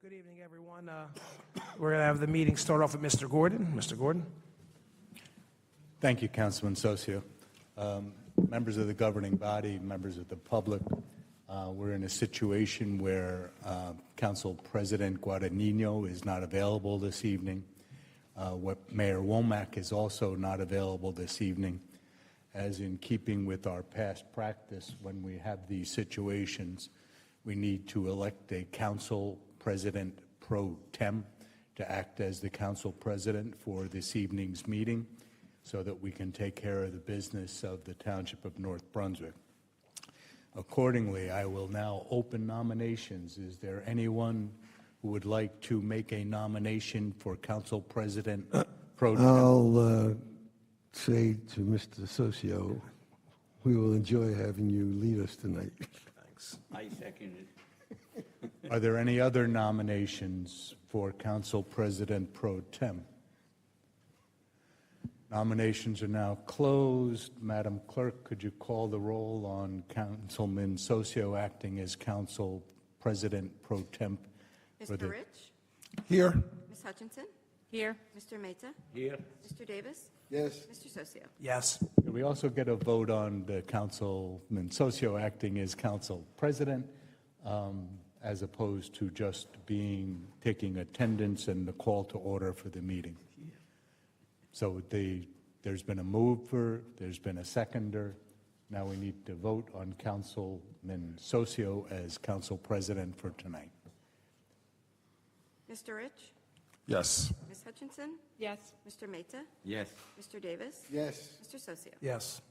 Good evening, everyone. We're going to have the meeting start off with Mr. Gordon. Mr. Gordon? Thank you, Councilman Socio. Members of the governing body, members of the public, we're in a situation where Council President Guadagnino is not available this evening. Mayor Womack is also not available this evening. As in keeping with our past practice, when we have these situations, we need to elect a council president pro tem to act as the council president for this evening's meeting so that we can take care of the business of the Township of North Brunswick. Accordingly, I will now open nominations. Is there anyone who would like to make a nomination for council president pro tem? I'll say to Mr. Socio, we will enjoy having you lead us tonight. Thanks. I second it. Are there any other nominations for council president pro tem? Nominations are now closed. Madam Clerk, could you call the roll on Councilman Socio acting as council president pro tem? Mr. Rich? Here? Ms. Hutchinson? Here. Mr. Mehta? Here. Mr. Davis? Yes. Mr. Socio? Yes. Can we also get a vote on the Councilman Socio acting as council president, as opposed to just taking attendance and the call to order for the meeting? So there's been a mover, there's been a seconder. Now we need to vote on Councilman Socio as council president for tonight. Mr. Rich? Yes. Ms. Hutchinson? Yes. Mr. Mehta? Yes. Mr. Davis? Yes. Mr. Socio? Yes.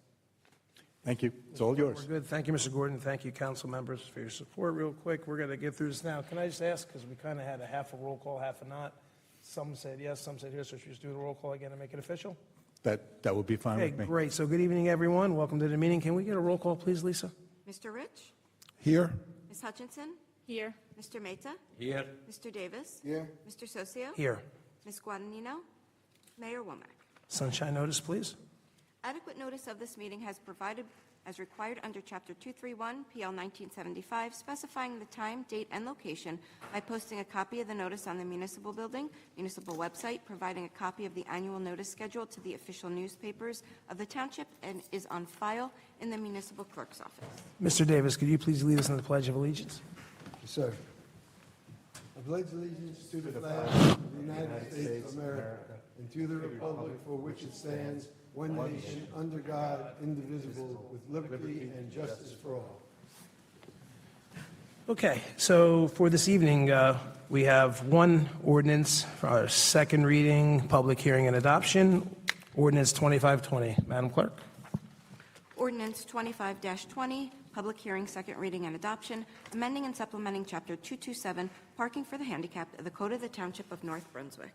Thank you. It's all We're yours. good. Thank you, Mr. Gordon. Thank you, council members, for your support. Real quick, we're going to get through this now. Can I just ask, because we kind of had a half a roll call, half a not. Some said yes, some said yes, so should we just do the roll call again and make it official? That would be fine Okay, with me. great. So good evening, everyone. Welcome to the meeting. Can we get a roll call, please, Lisa? Mr. Rich? Here? Ms. Hutchinson? Here. Mr. Mehta? Here. Mr. Davis? Here. Mr. Socio? Here. Ms. Guadagnino? Mayor Womack? Sunshine notice, please. Adequate notice of this meeting has provided as required under Chapter 231, PL 1975, specifying the time, date, and location by posting a copy of the notice on the municipal building, municipal website, providing a copy of the annual notice schedule to the official newspapers of the township, and is on file in the municipal clerk's office. Mr. Davis, could you please lead us in the Pledge of Allegiance? Yes, sir. I pledge allegiance to the flag of the United States of America and to the republic for which it stands, one nation, under God, indivisible, with liberty and justice for all. Okay, so for this evening, we have one ordinance for our second reading, public hearing and adoption, ordinance 2520. Madam Clerk? Ordinance 25-20, public hearing, second reading and adoption, amending and supplementing Chapter 227, parking for the handicapped of the Code of the Township of North Brunswick.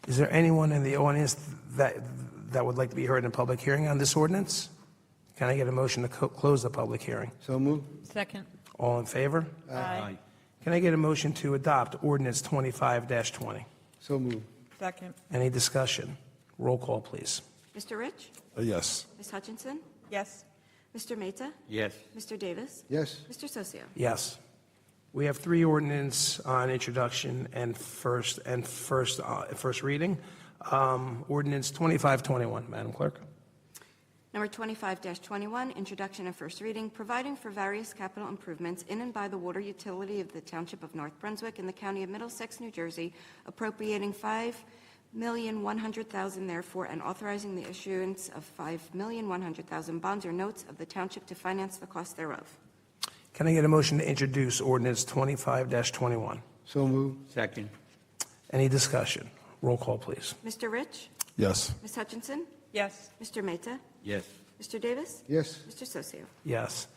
Is there anyone in the audience that would like to be heard in a public hearing on this ordinance? Can I get a motion to close the public hearing? So move. Second. All in favor? Aye. Can I get a motion to adopt ordinance 25-20? So move. Second. Any discussion? Roll call, please. Mr. Rich? Yes. Ms. Hutchinson? Yes. Mr. Mehta? Yes. Mr. Davis? Yes. Mr. Socio? Yes. We have three ordinance on introduction and first reading. Ordinance 2521, Madam Clerk. Number 25-21, introduction and first reading, providing for various capital improvements in and by the water utility of the Township of North Brunswick in the County of Middlesex, New Jersey, appropriating $5,100,000 therefore, and authorizing the issuance of $5,100,000 bonds or notes of the Township to finance the cost thereof. Can I get a motion to introduce ordinance 25-21? So move. Second. Any discussion? Roll call, please. Mr. Rich? Yes. Ms. Hutchinson? Yes. Mr. Mehta? Yes. Mr. Davis? Yes. Mr. Socio? Yes.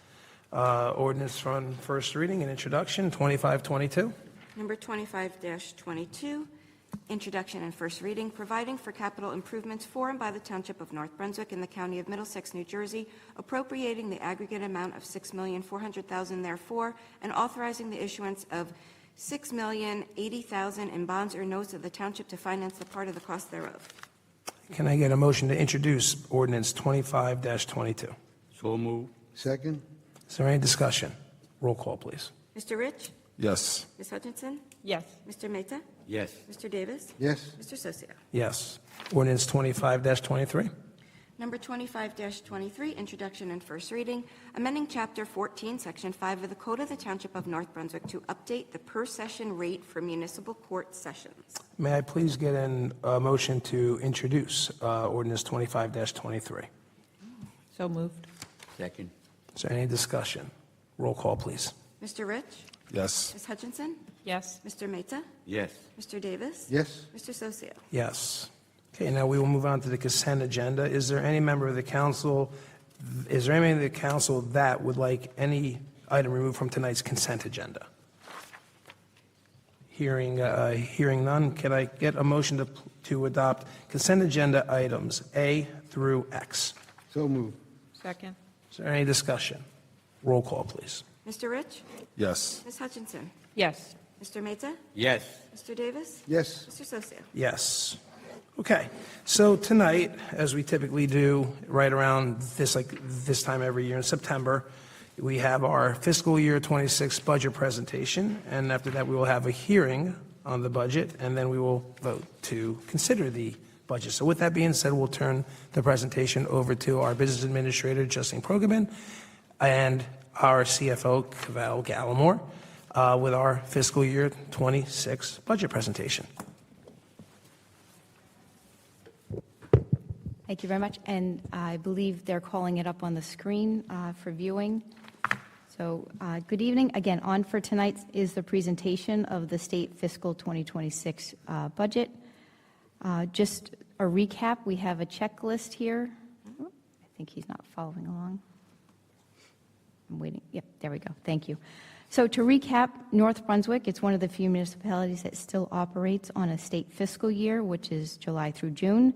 Ordinance from first reading and introduction, 2522. Number 25-22, introduction and first reading, providing for capital improvements for and by the Township of North Brunswick in the County of Middlesex, New Jersey, appropriating the aggregate amount of $6,400,000 therefore, and authorizing the issuance of $6,080,000 in bonds or notes of the Township to finance the part of the cost thereof. Can I get a motion to introduce ordinance 25-22? So move. Second. Is there any discussion? Roll call, please. Mr. Rich? Yes. Ms. Hutchinson? Yes. Mr. Mehta? Yes. Mr. Davis? Yes. Mr. Socio? Yes. Ordinance 25-23. Number 25-23, introduction and first reading, amending Chapter 14, Section 5 of the Code of the Township of North Brunswick to update the per-session rate for municipal court sessions. May I please get a motion to introduce ordinance 25-23? So moved. Second. Is there any discussion? Roll call, please. Mr. Rich? Yes. Ms. Hutchinson? Yes. Mr. Mehta? Yes. Mr. Davis? Yes. Mr. Socio? Yes. Okay, now we will move on to the consent agenda. Is there any member of the council that would like any item removed from tonight's consent agenda? Hearing none, can I get a motion to adopt consent agenda items A through X? So moved. Second. Is there any discussion? Roll call, please. Mr. Rich? Yes. Ms. Hutchinson? Yes. Mr. Mehta? Yes. Mr. Davis? Yes. Mr. Socio? Yes. Okay, so tonight, as we typically do right around this time every year in September, we have our fiscal year 26 budget presentation, and after that, we will have a hearing on the budget, and then we will vote to consider the budget. So with that being said, we'll turn the presentation over to our business administrator, Justine Progeman, and our CFO, Cavell Gallimore, with our fiscal year 26 budget presentation. Thank you very much, and I believe they're calling it up on the screen for viewing. So, good evening. Again, on for tonight is the presentation of the state fiscal 2026 budget. Just a recap, we have a checklist here. I think he's not following along. I'm waiting. Yep, there we go. Thank you. So to recap, North Brunswick, it's one of the few municipalities that still operates on a state fiscal year, which is July through June.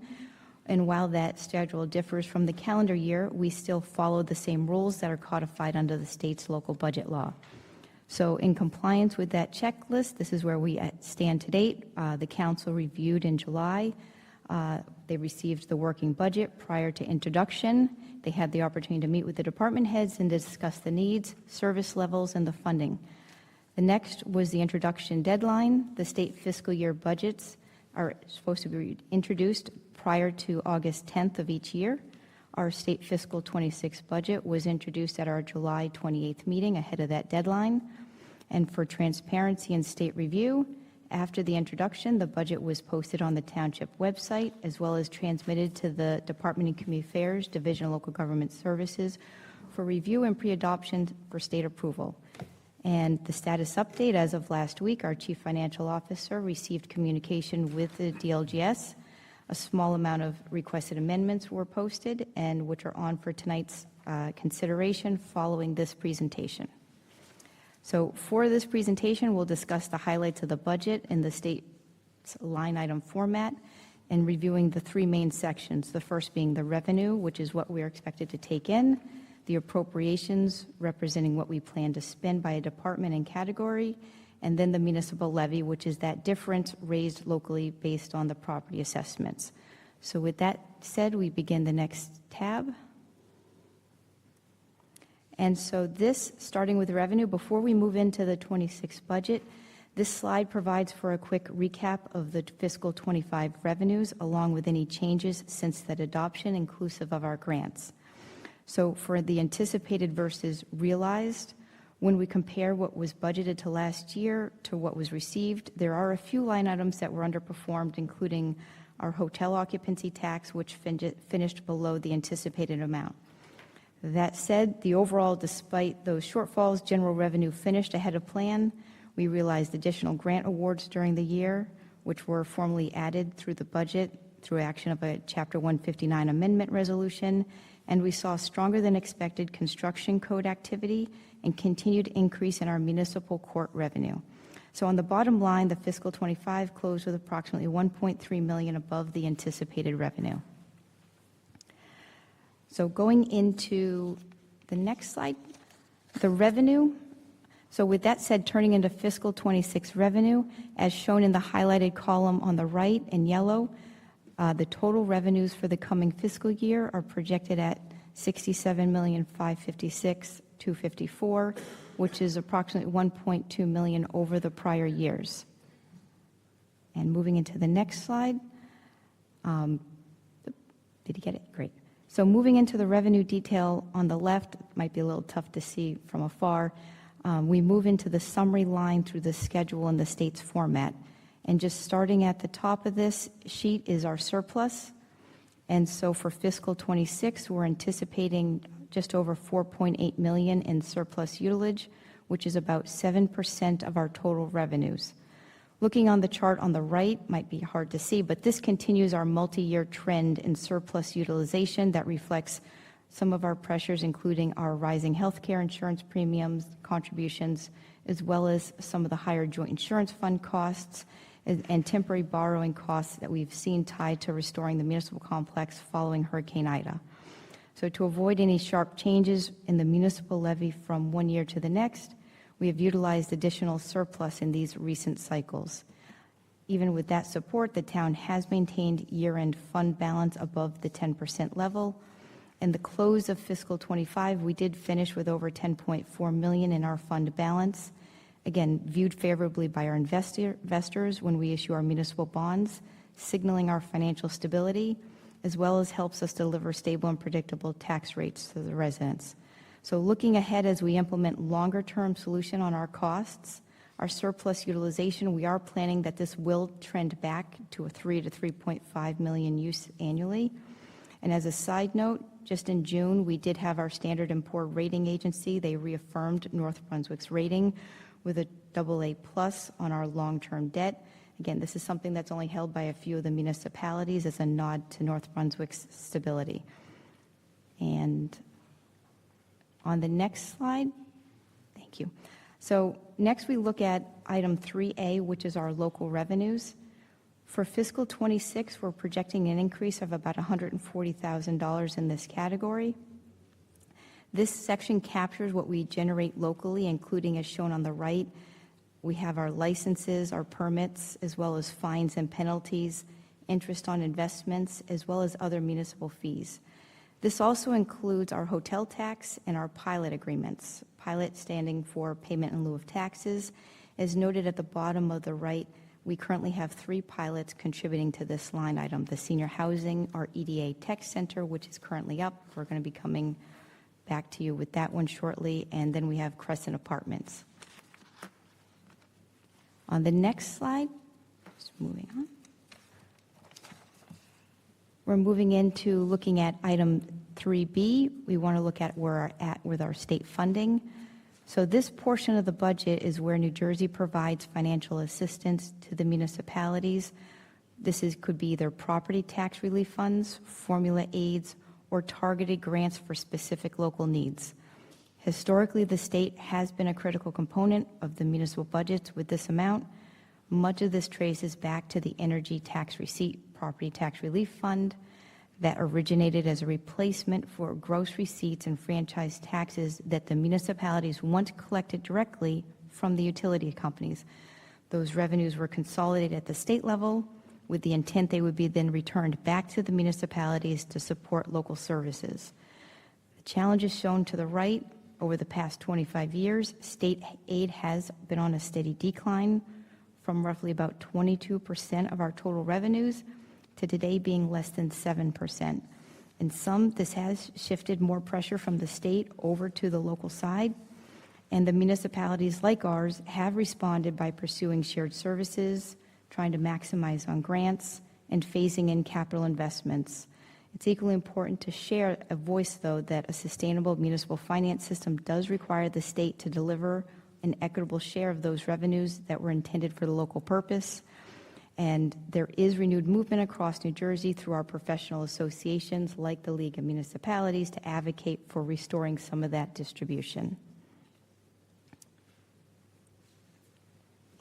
And while that schedule differs from the calendar year, we still follow the same rules that are codified under the state's local budget law. So in compliance with that checklist, this is where we stand to date. The council reviewed in July. They received the working budget prior to introduction. They had the opportunity to meet with the department heads and discuss the needs, service levels, and the funding. The next was the introduction deadline. The state fiscal year budgets are supposed to be introduced prior to August 10th of each year. Our state fiscal 26 budget was introduced at our July 28th meeting ahead of that deadline. And for transparency and state review, after the introduction, the budget was posted on the Township website as well as transmitted to the Department of Community Affairs, Division of Local Government Services for review and pre-adoption for state approval. And the status update, as of last week, our Chief Financial Officer received communication with the DLGS. A small amount of requested amendments were posted, and which are on for tonight's consideration following this presentation. So for this presentation, we'll discuss the highlights of the budget in the state's line item format and reviewing the three main sections, the first being the revenue, which is what we are expected to take in, the appropriations representing what we plan to spend by a department and category, and then the municipal levy, which is that difference raised locally based on the property assessments. So with that said, we begin the next tab. And so this, starting with revenue, before we move into the 26 budget, this slide provides for a quick recap of the fiscal 25 revenues, along with any changes since that adoption, inclusive of our grants. So for the anticipated versus realized, when we compare what was budgeted to last year to what was received, there are a few line items that were underperformed, including our hotel occupancy tax, which finished below the anticipated amount. That said, the overall, despite those shortfalls, general revenue finished ahead of plan. We realized additional grant awards during the year, which were formally added through the budget through action of a Chapter 159 amendment resolution, and we saw stronger than expected construction code activity and continued increase in our municipal court revenue. So on the bottom line, the fiscal 25 closed with approximately $1.3 million above the anticipated revenue. So going into the next slide, the revenue. So with that said, turning into fiscal 26 revenue, as shown in the highlighted column on the right in yellow, the total revenues for the coming fiscal year are projected at $67,556,254. which is approximately 1.2 million over the prior years. And moving into the next slide. Did you get it? Great. So moving into the revenue detail on the left, might be a little tough to see from afar. We move into the summary line through the schedule in the state's format. And just starting at the top of this sheet is our surplus. And so for fiscal 26, we're anticipating just over 4.8 million in surplus utilage, which is about 7% of our total revenues. Looking on the chart on the right might be hard to see, but this continues our multi-year trend in surplus utilization that reflects some of our pressures, including our rising healthcare insurance premiums, contributions, as well as some of the higher joint insurance fund costs and temporary borrowing costs that we've seen tied to restoring the municipal complex following Hurricane Ida. So to avoid any sharp changes in the municipal levy from one year to the next, we have utilized additional surplus in these recent cycles. Even with that support, the town has maintained year-end fund balance above the 10% level. In the close of fiscal 25, we did finish with over 10.4 million in our fund balance. Again, viewed favorably by our investors when we issue our municipal bonds, signaling our financial stability, as well as helps us deliver stable and predictable tax rates to the residents. So looking ahead as we implement longer-term solution on our costs, our surplus utilization, we are planning that this will trend back to a 3 to 3.5 million use annually. And as a side note, just in June, we did have our Standard & Poor rating agency. They reaffirmed North Brunswick's rating with a AA+ on our long-term debt. Again, this is something that's only held by a few of the municipalities as a nod to North Brunswick's stability. And on the next slide, thank you. So next we look at item 3A, which is our local revenues. For fiscal 26, we're projecting an increase of about $140,000 in this category. This section captures what we generate locally, including as shown on the right. We have our licenses, our permits, as well as fines and penalties, interest on investments, as well as other municipal fees. This also includes our hotel tax and our pilot agreements. Pilot standing for payment in lieu of taxes. As noted at the bottom of the right, we currently have 3 pilots contributing to this line item. The senior housing, our EDA tech center, which is currently up. We're going to be coming back to you with that one shortly. And then we have Crescent Apartments. On the next slide, just moving on. We're moving into looking at item 3B. We want to look at where we're at with our state funding. So this portion of the budget is where New Jersey provides financial assistance to the municipalities. Could be either property tax relief funds, formula aids, or targeted grants for specific local needs. Historically, the state has been a critical component of the municipal budgets with this amount. Much of this traces back to the Energy Tax Receipt Property Tax Relief Fund that originated as a replacement for gross receipts and franchise taxes that the municipalities once collected directly from the utility companies. Those revenues were consolidated at the state level with the intent they would be then returned back to the municipalities to support local services. The challenges shown to the right. Over the past 25 years, state aid has been on a steady decline from roughly about 22% of our total revenues to today being less than 7%. In some, this has shifted more pressure from the state over to the local side, and the municipalities like ours have responded by pursuing shared services, trying to maximize on grants, and phasing in capital investments. It's equally important to share a voice, though, that a sustainable municipal finance system does require the state to deliver an equitable share of those revenues that were intended for the local purpose. And there is renewed movement across New Jersey through our professional associations like the League of Municipalities to advocate for restoring some of that distribution.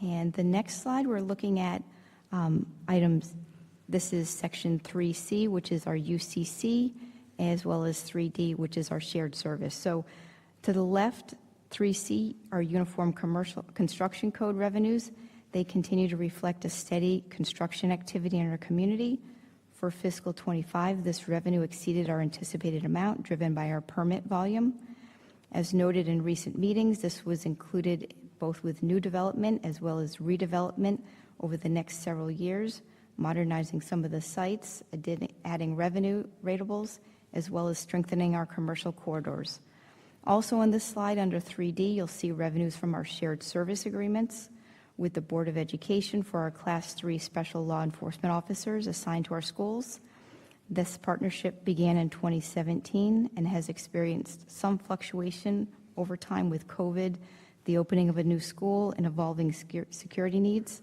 And the next slide, we're looking at items. This is section 3C, which is our UCC, as well as 3D, which is our shared service. So to the left, 3C, our Uniform Commercial Construction Code revenues. They continue to reflect a steady construction activity in our community. For fiscal 25, this revenue exceeded our anticipated amount, driven by our permit volume. As noted in recent meetings, this was included both with new development as well as redevelopment over the next several years, modernizing some of the sites, adding revenue ratables, as well as strengthening our commercial corridors. Also on this slide under 3D, you'll see revenues from our shared service agreements with the Board of Education for our Class 3 special law enforcement officers assigned to our schools. This partnership began in 2017 and has experienced some fluctuation over time with COVID, the opening of a new school, and evolving security needs.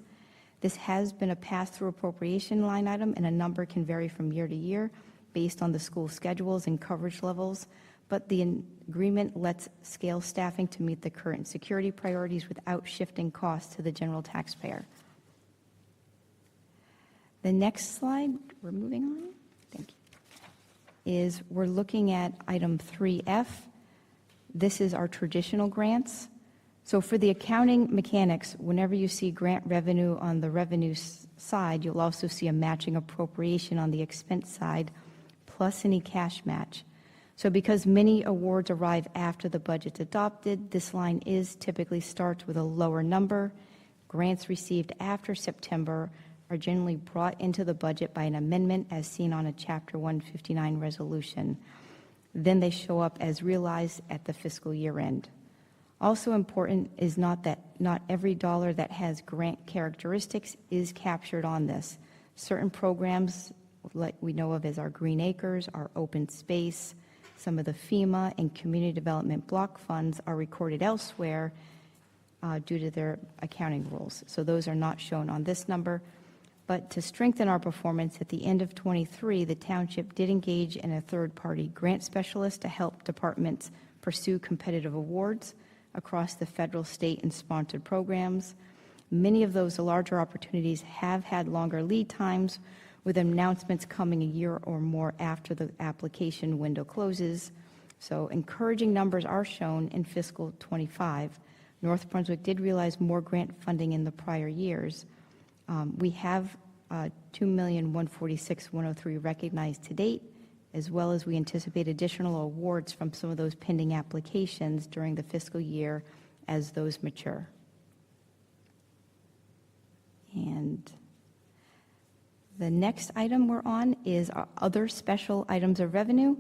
This has been a pass-through appropriation line item, and a number can vary from year to year based on the school schedules and coverage levels, but the agreement lets scale staffing to meet the current security priorities without shifting costs to the general taxpayer. The next slide, we're moving on, thank you, is we're looking at item 3F. This is our traditional grants. So for the accounting mechanics, whenever you see grant revenue on the revenue side, you'll also see a matching appropriation on the expense side, plus any cash match. So because many awards arrive after the budget's adopted, this line typically starts with a lower number. Grants received after September are generally brought into the budget by an amendment as seen on a Chapter 159 resolution. Then they show up as realized at the fiscal year end. Also important is not every dollar that has grant characteristics is captured on this. Certain programs, like we know of as our Green Acres, our open space, some of the FEMA and community development block funds are recorded elsewhere due to their accounting rules. So those are not shown on this number. But to strengthen our performance, at the end of 23, the township did engage in a third-party grant specialist to help departments pursue competitive awards across the federal, state, and sponsored programs. Many of those larger opportunities have had longer lead times, with announcements coming a year or more after the application window closes. So encouraging numbers are shown in fiscal 25. North Brunswick did realize more grant funding in the prior years. We have $2,146,103 recognized to date, as well as we anticipate additional awards from some of those pending applications during the fiscal year as those mature. And the next item we're on is our other special items of revenue.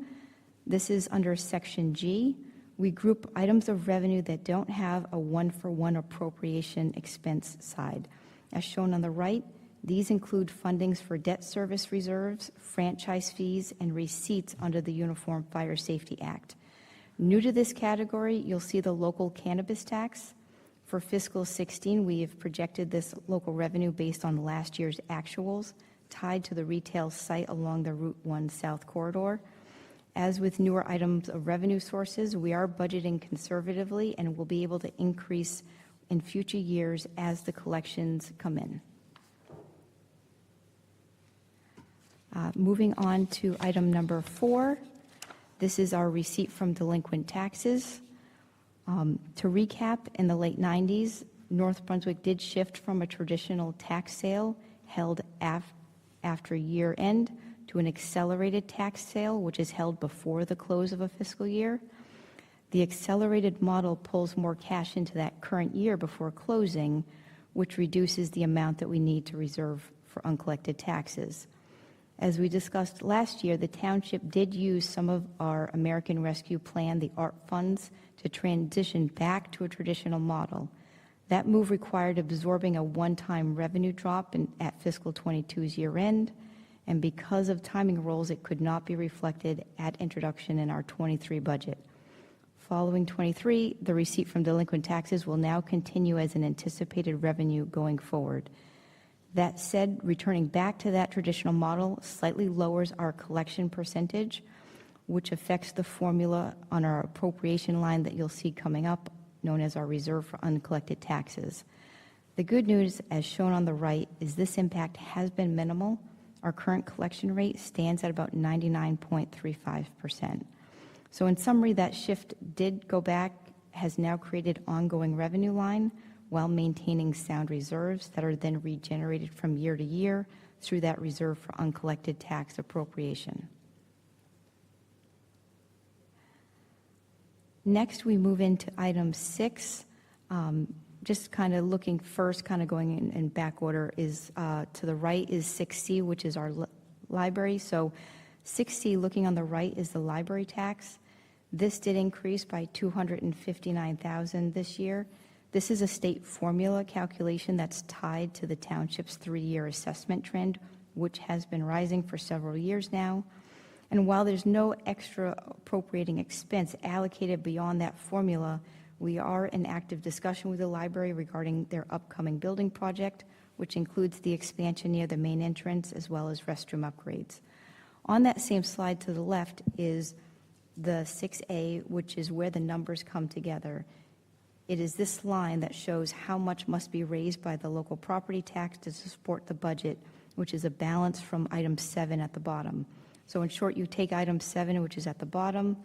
This is under Section G. We group items of revenue that don't have a one-for-one appropriation expense side. As shown on the right, these include fundings for debt service reserves, franchise fees, and receipts under the Uniform Fire Safety Act. New to this category, you'll see the local cannabis tax. For fiscal 16, we have projected this local revenue based on last year's actuals, tied to the retail site along the Route 1 South Corridor. As with newer items of revenue sources, we are budgeting conservatively and will be able to increase in future years as the collections come in. Moving on to item number 4. This is our receipt from delinquent taxes. To recap, in the late 90s, North Brunswick did shift from a traditional tax sale held after year end to an accelerated tax sale, which is held before the close of a fiscal year. The accelerated model pulls more cash into that current year before closing, which reduces the amount that we need to reserve for uncollected taxes. As we discussed last year, the township did use some of our American Rescue Plan, the ARP funds, to transition back to a traditional model. That move required absorbing a one-time revenue drop at fiscal 22's year end, and because of timing rules, it could not be reflected at introduction in our 23 budget. Following 23, the receipt from delinquent taxes will now continue as an anticipated revenue going forward. That said, returning back to that traditional model slightly lowers our collection percentage, which affects the formula on our appropriation line that you'll see coming up, known as our reserve for uncollected taxes. The good news, as shown on the right, is this impact has been minimal. Our current collection rate stands at about 99.35%. So in summary, that shift did go back, has now created ongoing revenue line while maintaining sound reserves that are then regenerated from year to year through that reserve for uncollected tax appropriation. Next, we move into item 6. Just kind of looking first, kind of going in back order, is to the right is 6C, which is our library. So 6C, looking on the right, is the library tax. This did increase by $259,000 this year. This is a state formula calculation that's tied to the township's 3-year assessment trend, which has been rising for several years now. And while there's no extra appropriating expense allocated beyond that formula, we are in active discussion with the library regarding their upcoming building project, which includes the expansion near the main entrance as well as restroom upgrades. On that same slide to the left is the 6A, which is where the numbers come together. It is this line that shows how much must be raised by the local property tax to support the budget, which is a balance from item 7 at the bottom. So in short, you take item 7, which is at the bottom,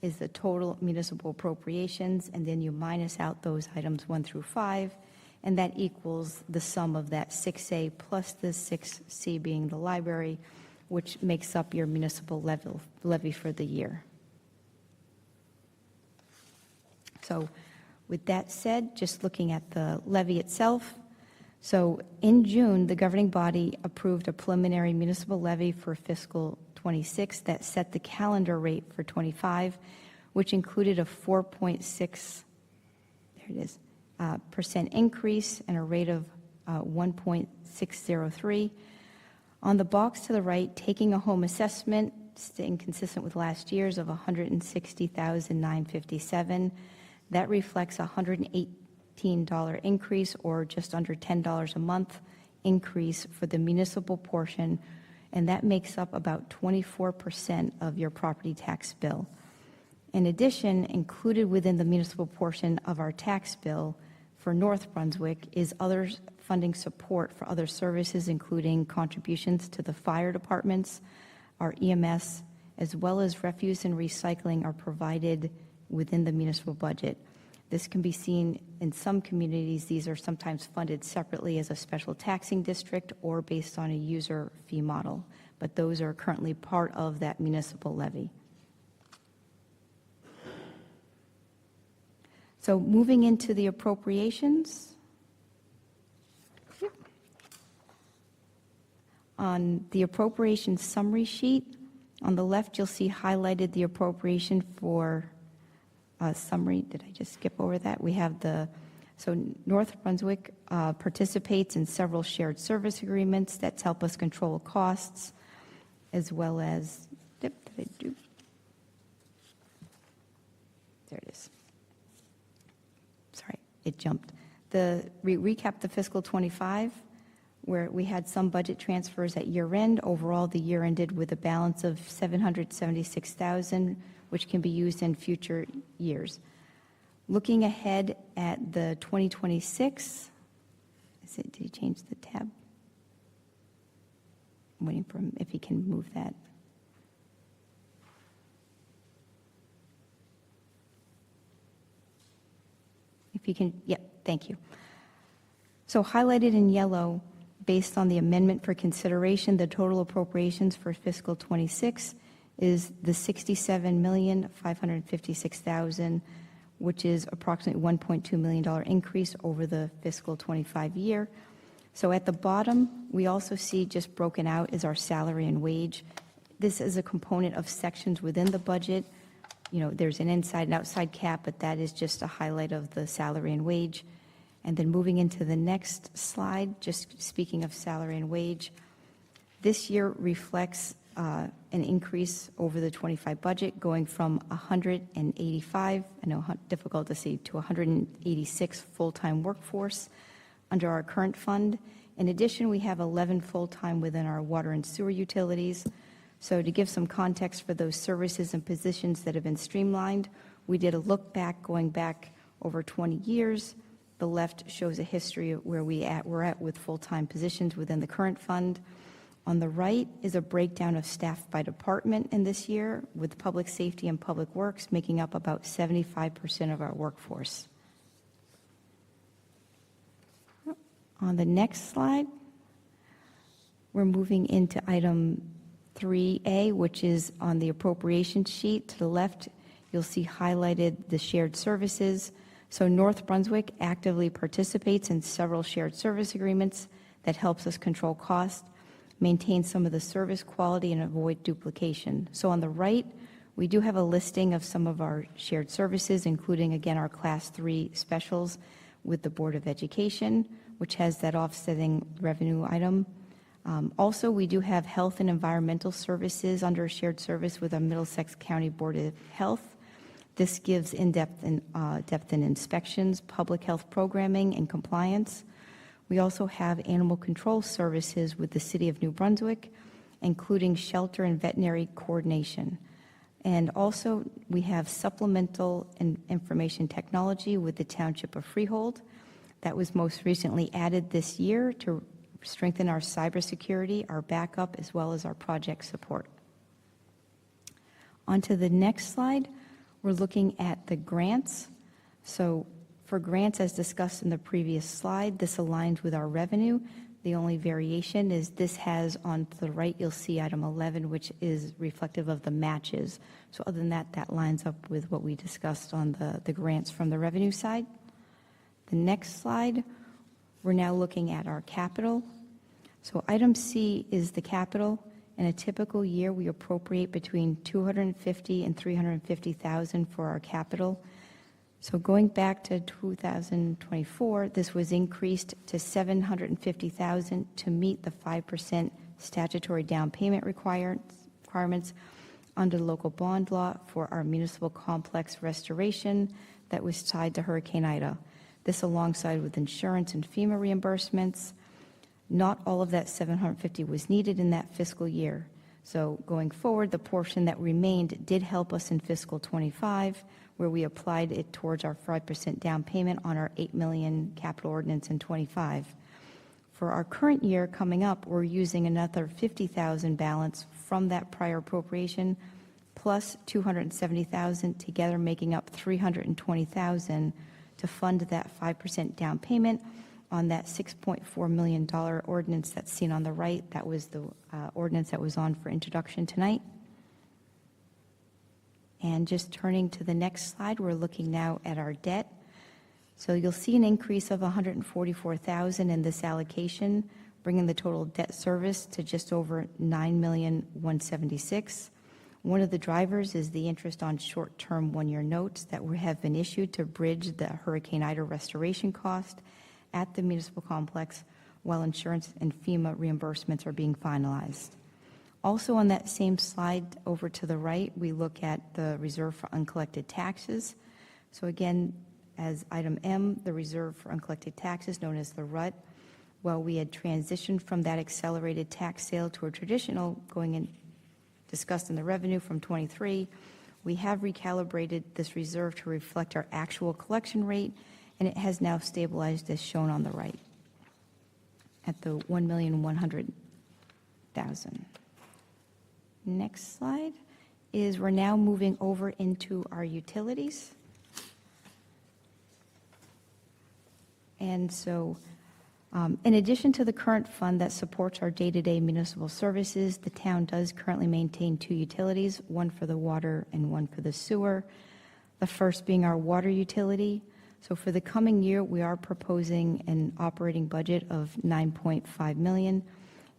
is the total municipal appropriations, and then you minus out those items 1 through 5, and that equals the sum of that 6A plus the 6C being the library, which makes up your municipal levy for the year. So with that said, just looking at the levy itself, so in June, the governing body approved a preliminary municipal levy for fiscal 26 that set the calendar rate for 25, which included a 4.6, there it is, percent increase and a rate of 1.603. On the box to the right, taking a home assessment, staying consistent with last year's of $160,957. That reflects a $118 increase, or just under $10 a month increase for the municipal portion, and that makes up about 24% of your property tax bill. In addition, included within the municipal portion of our tax bill for North Brunswick is other funding support for other services, including contributions to the fire departments, our EMS, as well as refuse and recycling are provided within the municipal budget. This can be seen in some communities. These are sometimes funded separately as a special taxing district or based on a user fee model, but those are currently part of that municipal levy. So moving into the appropriations. On the appropriation summary sheet, on the left you'll see highlighted the appropriation for summary. Did I just skip over that? We have so North Brunswick participates in several shared service agreements that help us control costs, as well as, there it is. Sorry, it jumped. Recap the fiscal 25, where we had some budget transfers at year end. Overall, the year ended with a balance of $776,000, which can be used in future years. Looking ahead at the 2026, did he change the tab? I'm waiting for him if he can move that. If you can, yep, thank you. So highlighted in yellow, based on the amendment for consideration, the total appropriations for fiscal 26 is the $67,556,000, which is approximately $1.2 million increase over the fiscal 25 year. So at the bottom, we also see just broken out is our salary and wage. This is a component of sections within the budget. You know, there's an inside and outside cap, but that is just a highlight of the salary and wage. And then moving into the next slide, just speaking of salary and wage, this year reflects an increase over the 25 budget, going from 185, I know difficult to see, to 186 full-time workforce under our current fund. In addition, we have 11 full-time within our water and sewer utilities. So to give some context for those services and positions that have been streamlined, we did a look back, going back over 20 years. The left shows a history of where we're at with full-time positions within the current fund. On the right is a breakdown of staff by department in this year, with public safety and public works making up about 75% of our workforce. On the next slide, we're moving into item 3A, which is on the appropriation sheet. To the left, you'll see highlighted the shared services. So North Brunswick actively participates in several shared service agreements that helps us control cost, maintain some of the service quality, and avoid duplication. So on the right, we do have a listing of some of our shared services, including, again, our Class 3 specials with the Board of Education, which has that offsetting revenue item. Also, we do have health and environmental services under shared service with our Middlesex County Board of Health. This gives in-depth depth in inspections, public health programming, and compliance. We also have animal control services with the City of New Brunswick, including shelter and veterinary coordination. And also, we have supplemental and information technology with the Township of Freehold. That was most recently added this year to strengthen our cybersecurity, our backup, as well as our project support. On to the next slide, we're looking at the grants. So for grants, as discussed in the previous slide, this aligns with our revenue. The only variation is this has on the right, you'll see item 11, which is reflective of the matches. So other than that, that lines up with what we discussed on the grants from the revenue side. The next slide, we're now looking at our capital. So item C is the capital. In a typical year, we appropriate between $250,000 and $350,000 for our capital. So going back to 2024, this was increased to $750,000 to meet the 5% statutory down payment requirements under the local bond law for our municipal complex restoration that was tied to Hurricane Ida. This alongside with insurance and FEMA reimbursements. Not all of that $750,000 was needed in that fiscal year. So going forward, the portion that remained did help us in fiscal 25, where we applied it towards our 5% down payment on our $8 million capital ordinance in 25. For our current year coming up, we're using another $50,000 balance from that prior appropriation, plus $270,000, together making up $320,000 to fund that 5% down payment on that $6.4 million ordinance that's seen on the right. That was the ordinance that was on for introduction tonight. And just turning to the next slide, we're looking now at our debt. So you'll see an increase of $144,000 in this allocation, bringing the total debt service to just over $9,176,000. One of the drivers is the interest on short-term one-year notes that have been issued to bridge the Hurricane Ida restoration cost at the municipal complex, while insurance and FEMA reimbursements are being finalized. Also on that same slide over to the right, we look at the reserve for uncollected taxes. So again, as item M, the reserve for uncollected taxes, known as the RUT, while we had transitioned from that accelerated tax sale to a traditional going in discussed in the revenue from 23, we have recalibrated this reserve to reflect our actual collection rate, and it has now stabilized as shown on the right at the $1,100,000. Next slide is we're now moving over into our utilities. And so in addition to the current fund that supports our day-to-day municipal services, the town does currently maintain two utilities, one for the water and one for the sewer. The first being our water utility. So for the coming year, we are proposing an operating budget of $9.5 million.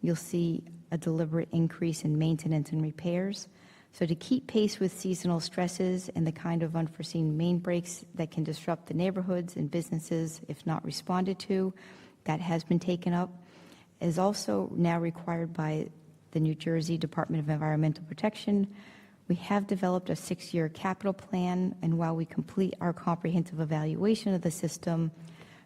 You'll see a deliberate increase in maintenance and repairs. So to keep pace with seasonal stresses and the kind of unforeseen main breaks that can disrupt the neighborhoods and businesses if not responded to, that has been taken up, is also now required by the New Jersey Department of Environmental Protection. We have developed a 6-year capital plan, and while we complete our comprehensive evaluation of the system,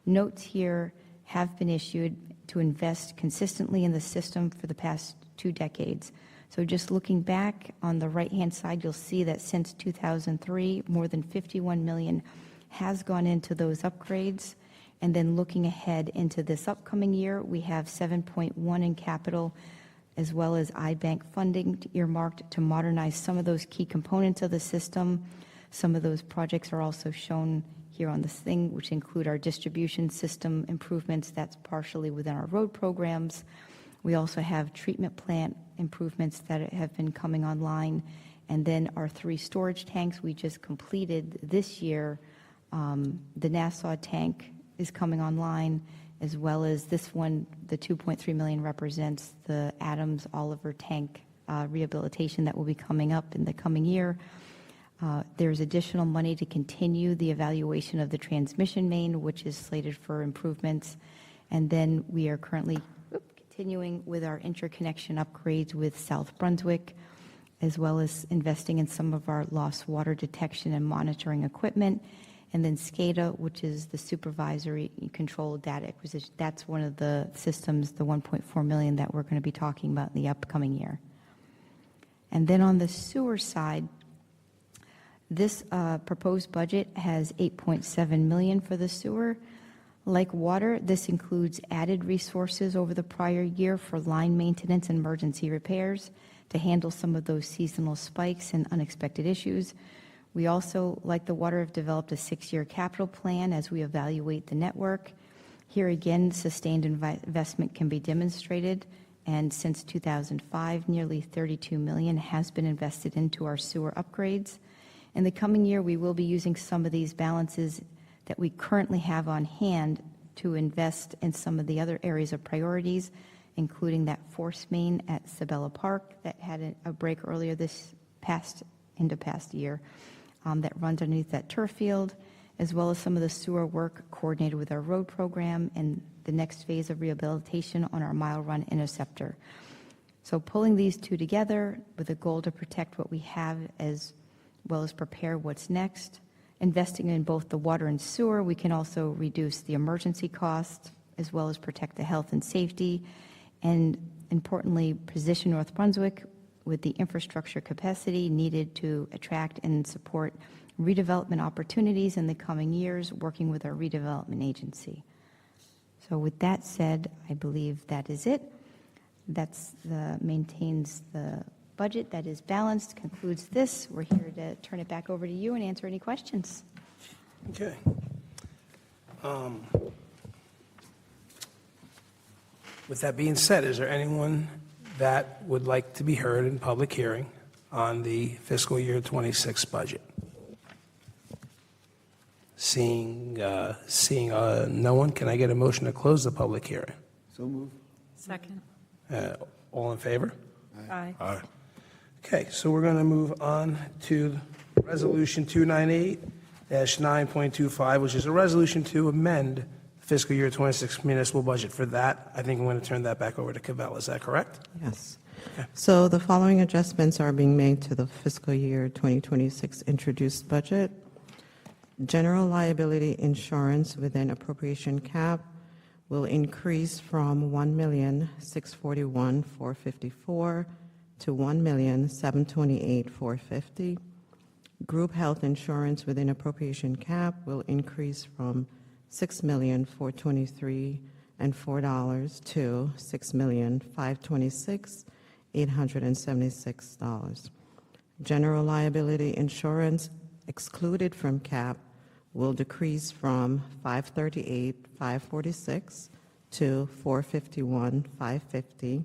notes here have been issued to invest consistently in the system for the past 2 decades. So just looking back on the right-hand side, you'll see that since 2003, more than $51 million has gone into those upgrades. And then looking ahead into this upcoming year, we have 7.1 in capital, as well as iBank funding earmarked to modernize some of those key components of the system. Some of those projects are also shown here on this thing, which include our distribution system improvements that's partially within our road programs. We also have treatment plant improvements that have been coming online, And then our 3 storage tanks we just completed this year, the Nassau tank is coming online, as well as this one, the 2.3 million represents the Adams Oliver tank rehabilitation that will be coming up in the coming year. There's additional money to continue the evaluation of the transmission main, which is slated for improvements. And then we are currently continuing with our interconnection upgrades with South Brunswick, as well as investing in some of our lost water detection and monitoring equipment. And then SCADA, which is the supervisory control data acquisition. That's one of the systems, the 1.4 million that we're going to be talking about in the upcoming year. And then on the sewer side, this proposed budget has 8.7 million for the sewer. Like water, this includes added resources over the prior year for line maintenance and emergency repairs to handle some of those seasonal spikes and unexpected issues. We also, like the water, have developed a 6-year capital plan as we evaluate the network. Here again, sustained investment can be demonstrated, and since 2005, nearly 32 million has been invested into our sewer upgrades. In the coming year, we will be using some of these balances that we currently have on hand to invest in some of the other areas of priorities, including that force main at Sabella Park that had a break earlier this past year that runs underneath that turf field, as well as some of the sewer work coordinated with our road program and the next phase of rehabilitation on our Mile Run interceptor. So pulling these two together with a goal to protect what we have as well as prepare what's next. Investing in both the water and sewer, we can also reduce the emergency costs as well as protect the health and safety, and importantly, position North Brunswick with the infrastructure capacity needed to attract and support redevelopment opportunities in the coming years, working with our redevelopment agency. So with that said, I believe that is it. That's maintains the budget that is balanced, concludes this. We're here to turn it back over to you and answer any questions. Okay. With that being said, is there anyone that would like to be heard in public hearing on the fiscal year 26 budget? Seeing no one, can I get a motion to close the public hearing? So moved. Second. All in favor? Aye. Okay, so we're going to move on to Resolution 298-9.25, which is a resolution to amend fiscal year 26 municipal budget. For that, I think I'm going to turn that back over to Cavell. Is that correct? Yes. So the following adjustments are being made to the fiscal year 2026 introduced budget. General liability insurance within appropriation cap will increase from $1,641,454 to $1,728,450. Group health insurance within appropriation cap will increase from $6,423,004 to $6,526,876. General liability insurance excluded from cap will decrease from $538,546 to $451,550.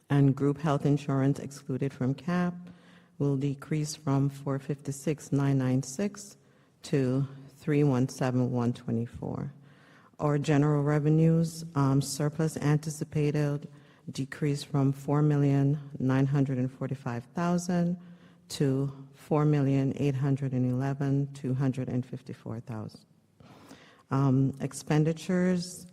And group health insurance excluded from cap will decrease from $456,996 to $317,124. Our general revenues surplus anticipated decrease from $4,945,000 to $4,811,254. Expenditures,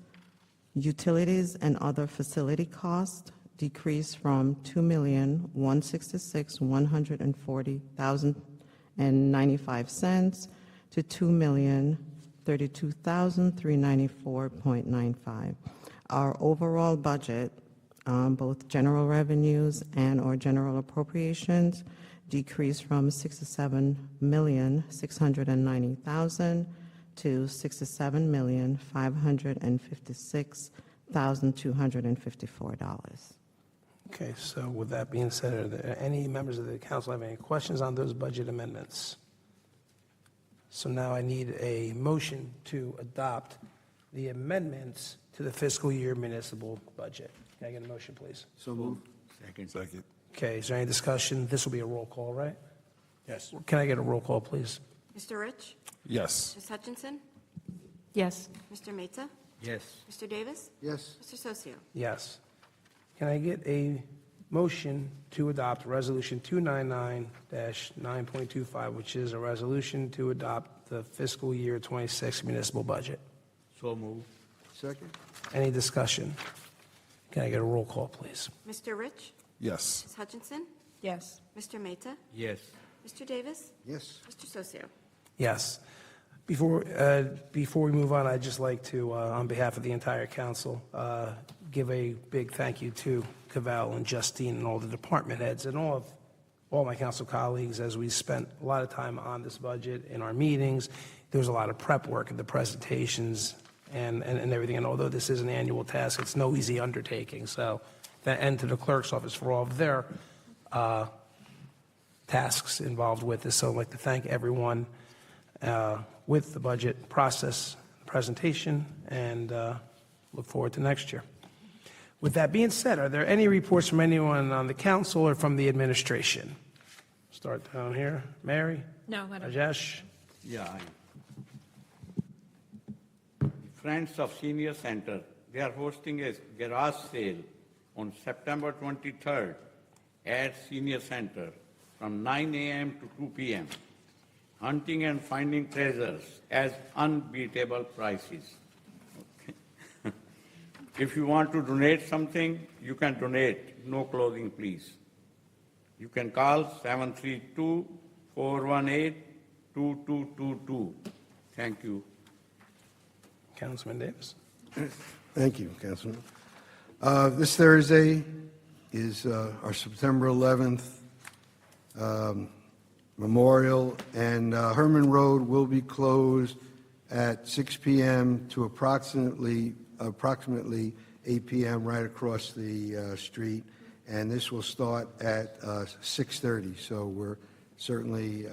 utilities, and other facility costs decrease from $2,166,140,095 to $2,032,394.95. Our overall budget, both general revenues and or general appropriations, decrease from $67,690,000 to $67,556,254. Okay, so with that being said, are there any members of the council have any questions on those budget amendments? So now I need a motion to adopt the amendments to the fiscal year municipal budget. Can I get a motion, please? So moved. Second. Okay, is there any discussion? This will be a roll call, right? Yes. Can I get a roll call, please? Mr. Rich? Yes. Ms. Hutchinson? Yes. Mr. Mehta? Yes. Mr. Davis? Yes. Mr. Socio? Yes. Can I get a motion to adopt Resolution 299-9.25, which is a resolution to adopt the fiscal year 26 municipal budget? So move. Second? Any discussion? Can I get a roll call, please? Mr. Rich? Yes. Ms. Hutchinson? Yes. Mr. Mehta? Yes. Mr. Davis? Yes. Mr. Socio? Yes. Before we move on, I'd just like to, on behalf of the entire council, give a big thank you to Cavell and Justine and all the department heads and all my council colleagues as we spent a lot of time on this budget in our meetings. There was a lot of prep work in the presentations and everything. And although this is an annual task, it's no easy undertaking. So, and to the clerk's office for all of their tasks involved with this. So I'd like to thank everyone with the budget process, presentation, and look forward to next year. With that being said, are there any reports from anyone on the council or from the administration? Start down here. Mary? No, I don't. Rajesh? Yeah. Friends of Senior Center, they are hosting a garage sale on September 23rd at Senior Center from 9 a.m. to 2 p.m. Hunting and finding treasures at unbeatable prices. Okay. If you want to donate something, you can donate. No clothing, please. You can call 732-418-2222. Thank you. Councilman Davis? Thank you, Councilman. This Thursday is our September 11th memorial, and Herman Road will be closed at 6 p.m. to approximately 8 p.m. right across the street, and this will start at 6:30. So we're certainly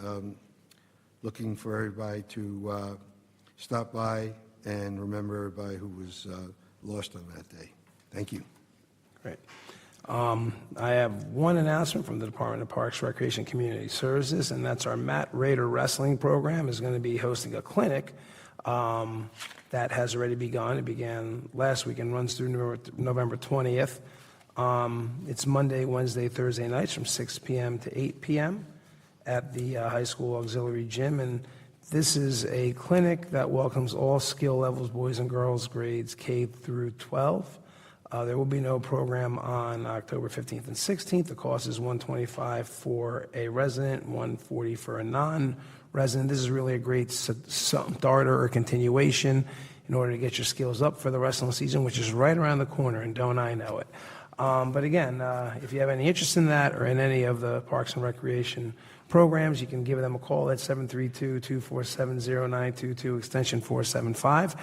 looking for everybody to stop by and remember everybody who was lost on that day. Thank you. Great. I have one announcement from the Department of Parks, Recreation, and Community Services, and that's our Matt Rader Wrestling Program is going to be hosting a clinic that has already begun. It began last week and runs through November 20th. It's Monday, Wednesday, Thursday nights from 6 p.m. to 8 p.m. at the high school auxiliary gym, and this is a clinic that welcomes all skill levels, boys and girls, grades K through 12. There will be no program on October 15th and 16th. The cost is $125 for a resident, $140 for a non-resident. This is really a great starter or continuation in order to get your skills up for the wrestling season, which is right around the corner, and don't I know it. But again, if you have any interest in that or in any of the Parks and Recreation programs, you can give them a call at 732-247-0922, extension 475.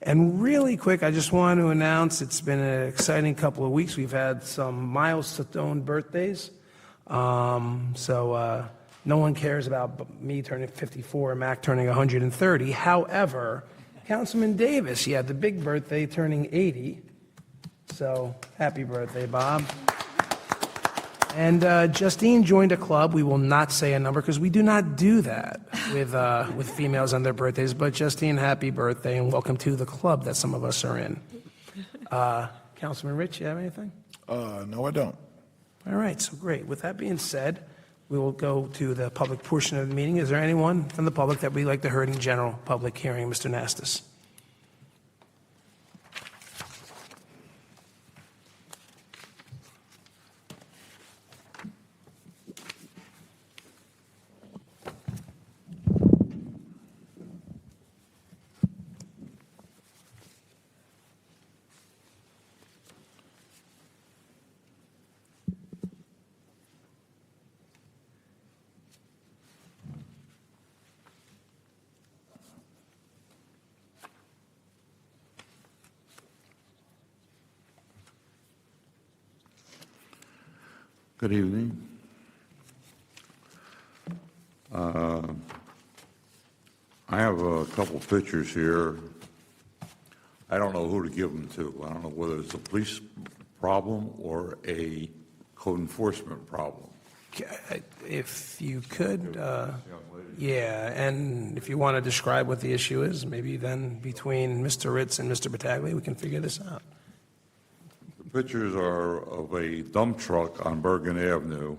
And really quick, I just want to announce it's been an exciting couple of weeks. We've had some milestone birthdays. So no one cares about me turning 54 and Mac turning 130. However, Councilman Davis, he had the big birthday turning 80. So happy birthday, Bob. And Justine joined a club. We will not say a number because we do not do that with females on their birthdays. But Justine, happy birthday and welcome to the club that some of us are in. Councilman Rich, you have anything? No, I don't. All right, so great. With that being said, we will go to the public portion of the meeting. Is there anyone from the public that we'd like to hear in general public hearing? Mr. Nastas. Good evening. I have a couple pictures here. I don't know who to give them to. I don't know whether it's a police problem or a code enforcement problem. If you could, yeah, and if you want to describe what the issue is, maybe then between Mr. Ritz and Mr. Battaglia, we can figure this out. The pictures are of a dump truck on Bergen Avenue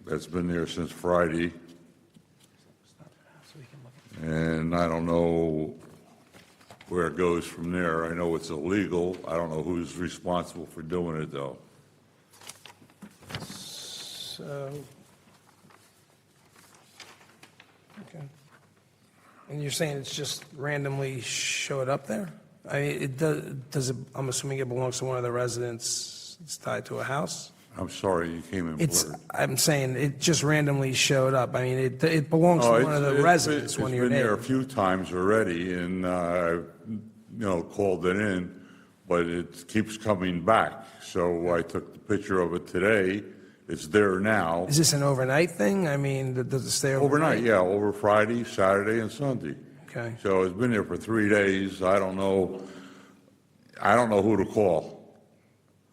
that's been there since Friday. And I don't know where it goes from there. I know it's illegal. I don't know who's responsible for doing it, though. So, okay. And you're saying it's just randomly showed up there? I mean, it does it, I'm assuming it belongs to one of the residents, it's tied to a house? I'm sorry, you came in blurred. I'm saying it just randomly showed up. I mean, it belongs to Oh, one of the residents, one of your It's been there a neighbors. few times already, and I've, called it in, but it keeps coming back. So I took the picture of it today. It's there now. Is this an overnight thing? I mean, does it stay overnight? Overnight, yeah, over Friday, Saturday, and Sunday. Okay. So it's been there for 3 days. I don't know who to call.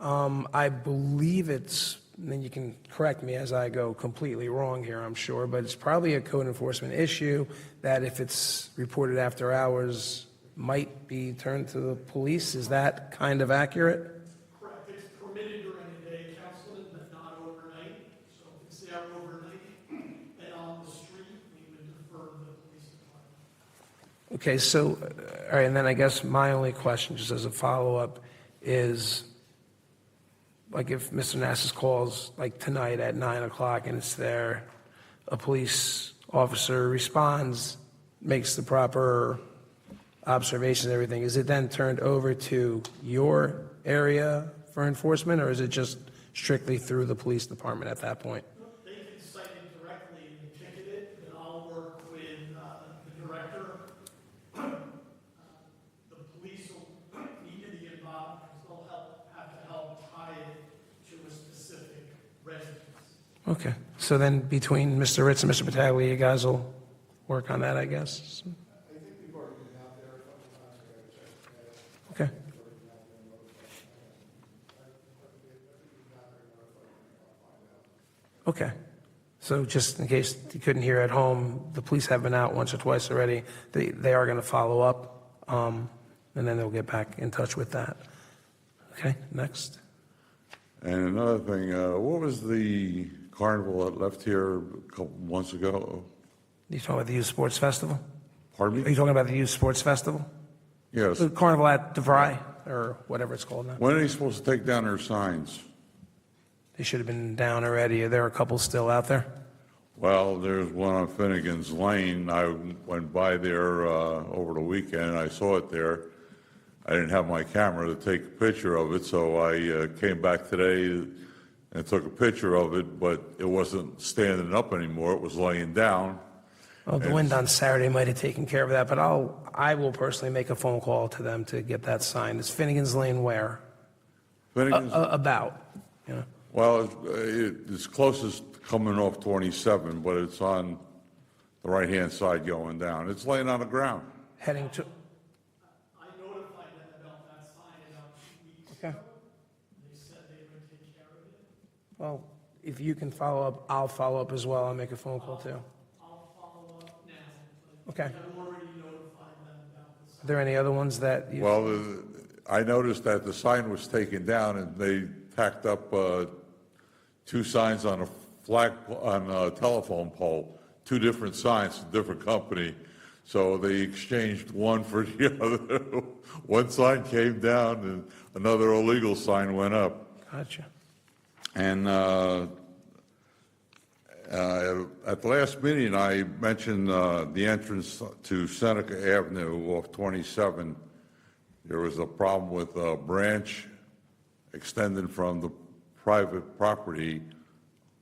I believe it's, and then you can correct me as I go completely wrong here, I'm sure, but it's probably a code enforcement issue that if it's reported after hours, might be turned to the police. Is that kind of accurate? Correct. It's permitted during the day, Councilman, but not overnight. So if it's there overnight and on the street, we would defer to the police department. Okay, so, all right, and then I guess my only question, just as a follow-up, is, like, if Mr. Nassas calls, like, tonight at 9 o'clock and it's there, a police officer responds, makes the proper observations and everything, is it then turned over to your area for enforcement, or is it just strictly through the police department at that point? They can cite it directly and ticket it, and I'll work with the director. The police will need to be involved because they'll have to help tie it to a specific residence. Okay, so then between Mr. Ritz and Mr. Battaglia, you guys will work on that, I guess? I think we've already been out there a couple times. I gotta check. Okay. Okay. So just in case you couldn't hear at home, the police have been out once or twice already. They are going to follow up, and then they'll get back in touch with that. Okay, next. And another thing, what was the carnival that left here a couple months ago? You talking about the Youth Sports Festival? Pardon Are you me? talking about the Youth Sports Festival? Yes. The Carnival at DeVry, or whatever it's called now. When are they supposed to take down their signs? They should have been down already. Are there a couple still out there? Well, there's one on Finnegan's Lane. I went by there over the weekend. I saw it there. I didn't have my camera to take a picture of it, so I came back today and took a picture of it, but it wasn't standing up anymore. It was laying down. Well, the wind on Saturday might have taken care of that, but I will personally make a phone call to them to get that sign. It's Finnegan's Lane where? Finnegan's, About, you know? well, it's closest coming off 27, but it's on the right-hand side going down. It's laying on the ground. Heading to, I notified them about that sign about 2 weeks okay. ago. They said they would take care of it. Well, if you can follow up, I'll follow up as well. I'll make a phone call too. I'll follow up now. But Okay. I've already notified them about the sign. Are there any other ones that you? Well, I noticed that the sign was taken down and they tacked up 2 signs on a telephone pole, 2 different signs, different company. So they exchanged one for the other. One sign came down and another illegal sign went up. Gotcha. And at the last meeting, I mentioned the entrance to Seneca Avenue off 27. There was a problem with a branch extending from the private property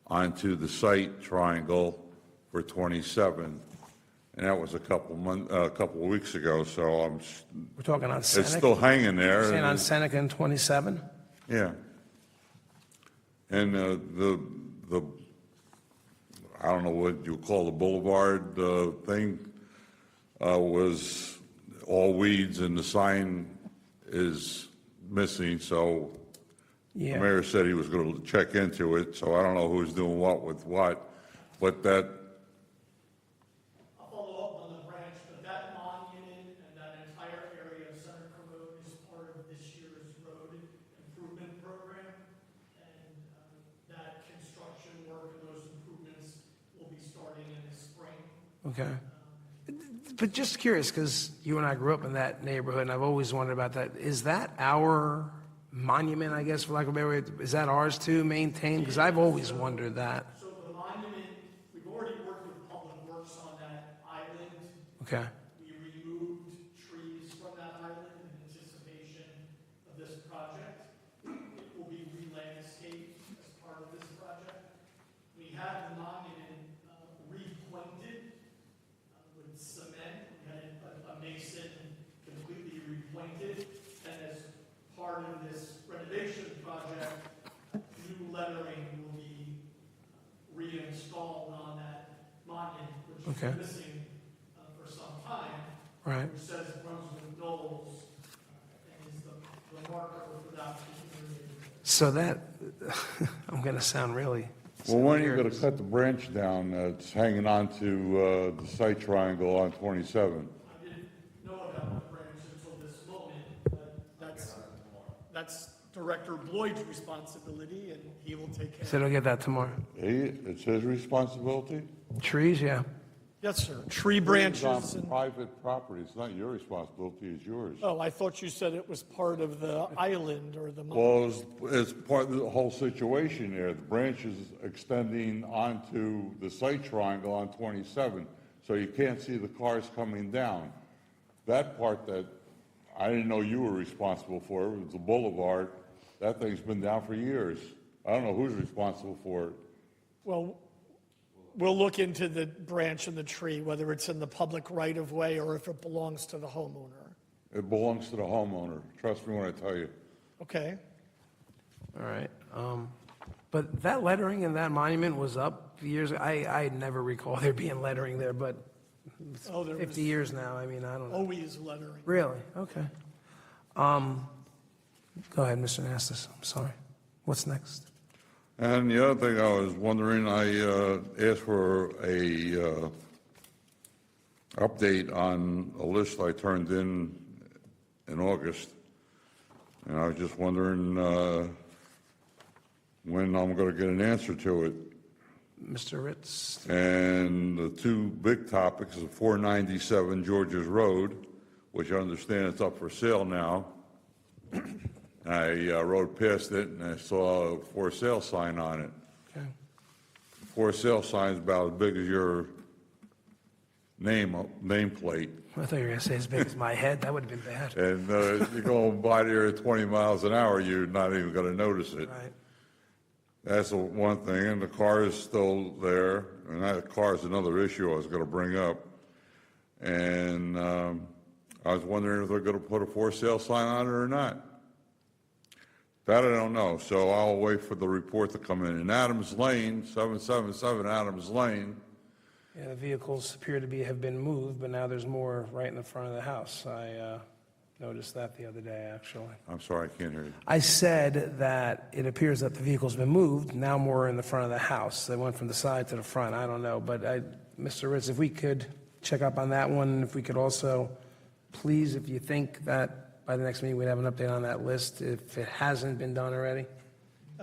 onto the site triangle for 27. And that was a couple of weeks ago, so We're talking on it's Seneca? still hanging there. Saying on Seneca and 27? Yeah. And the I don't know what you call the boulevard thing, was all weeds and the sign is missing, so The Yeah. mayor said he was going to check into it, so I don't know who's doing what with what, but that, I'll follow up on the branch, but that monument and that entire area of Seneca Road is part of this year's road improvement program. And that construction work and those improvements will be starting in the spring. Okay. But just curious, because you and I grew up in that neighborhood, and I've always wondered about that. Is that our monument, I guess, for lack of a better way? Is that ours to maintain? Because I've always wondered that. So the monument, we've already worked with Public Works on that island. Okay. We removed trees from that island in anticipation of this project. It will be re-landscaped as part of this project. We had the monument repointed with cement. We had a mason completely repointed. And as part of this renovation project, new lettering will be reinstalled on that monument, which has Okay. been missing for some time. Right. Which says Brunswick Knolls, and is the marker for that particular neighborhood. So that, I'm going to sound really. well, when are you going to cut the branch down that's hanging on to the site triangle on 27? I didn't know about the branch until this moment, but that's Director Bloyd's responsibility, and he will take care of it. So they'll get that tomorrow. It's his responsibility? Trees, yeah. Yes, sir. Tree It's branches on and, private property, it's not your responsibility, it's yours. oh, I thought you said it was part of the island or the. Well, it's part of the whole situation there. The branch is extending onto the site triangle on 27, so you can't see the cars coming down. That part that I didn't know you were responsible for, it was the boulevard. That thing's been down for years. I don't know who's responsible for it. Well, we'll look into the branch and the tree, whether it's in the public right-of-way or if it belongs to the homeowner. It belongs to the homeowner. Trust me when I tell you. Okay? All right. But that lettering and that monument was up years, I never recall there being lettering there, but it's Oh, there 50 was years now. I mean, I don't know. always lettering. Really? Okay. Go ahead, Mr. Nastas. I'm sorry. What's next? And the other thing I was wondering, I asked for a update on a list I turned in August, and I was just wondering when I'm going to get an answer to it. Mr. Ritz? And the two big topics are 497 Georges Road, which I understand it's up for sale now. I rode past it and I saw a for sale sign on it. Okay. For sale sign's about as big as your nameplate. I thought you were going to say as big as my head. That would have been bad. And you're going by there at 20 miles an hour, you're not even going to notice it. Right. That's the one thing, and the car is still there, and that car is another issue I was going to bring up. And I was wondering if they're going to put a for sale sign on it or not. That I don't know, so I'll wait for the report to come in. In Adams Lane, 777 Adams Lane, Yeah, the vehicles appear to have been moved, but now there's more right in the front of the house. I noticed that the other day, actually. I'm sorry, I can't hear you. I said that it appears that the vehicle's been moved, now more in the front of the house. They went from the side to the front, I don't know. But Mr. Ritz, if we could check up on that one, if we could also, please, if you think that by the next meeting we'd have an update on that list, if it hasn't been done already.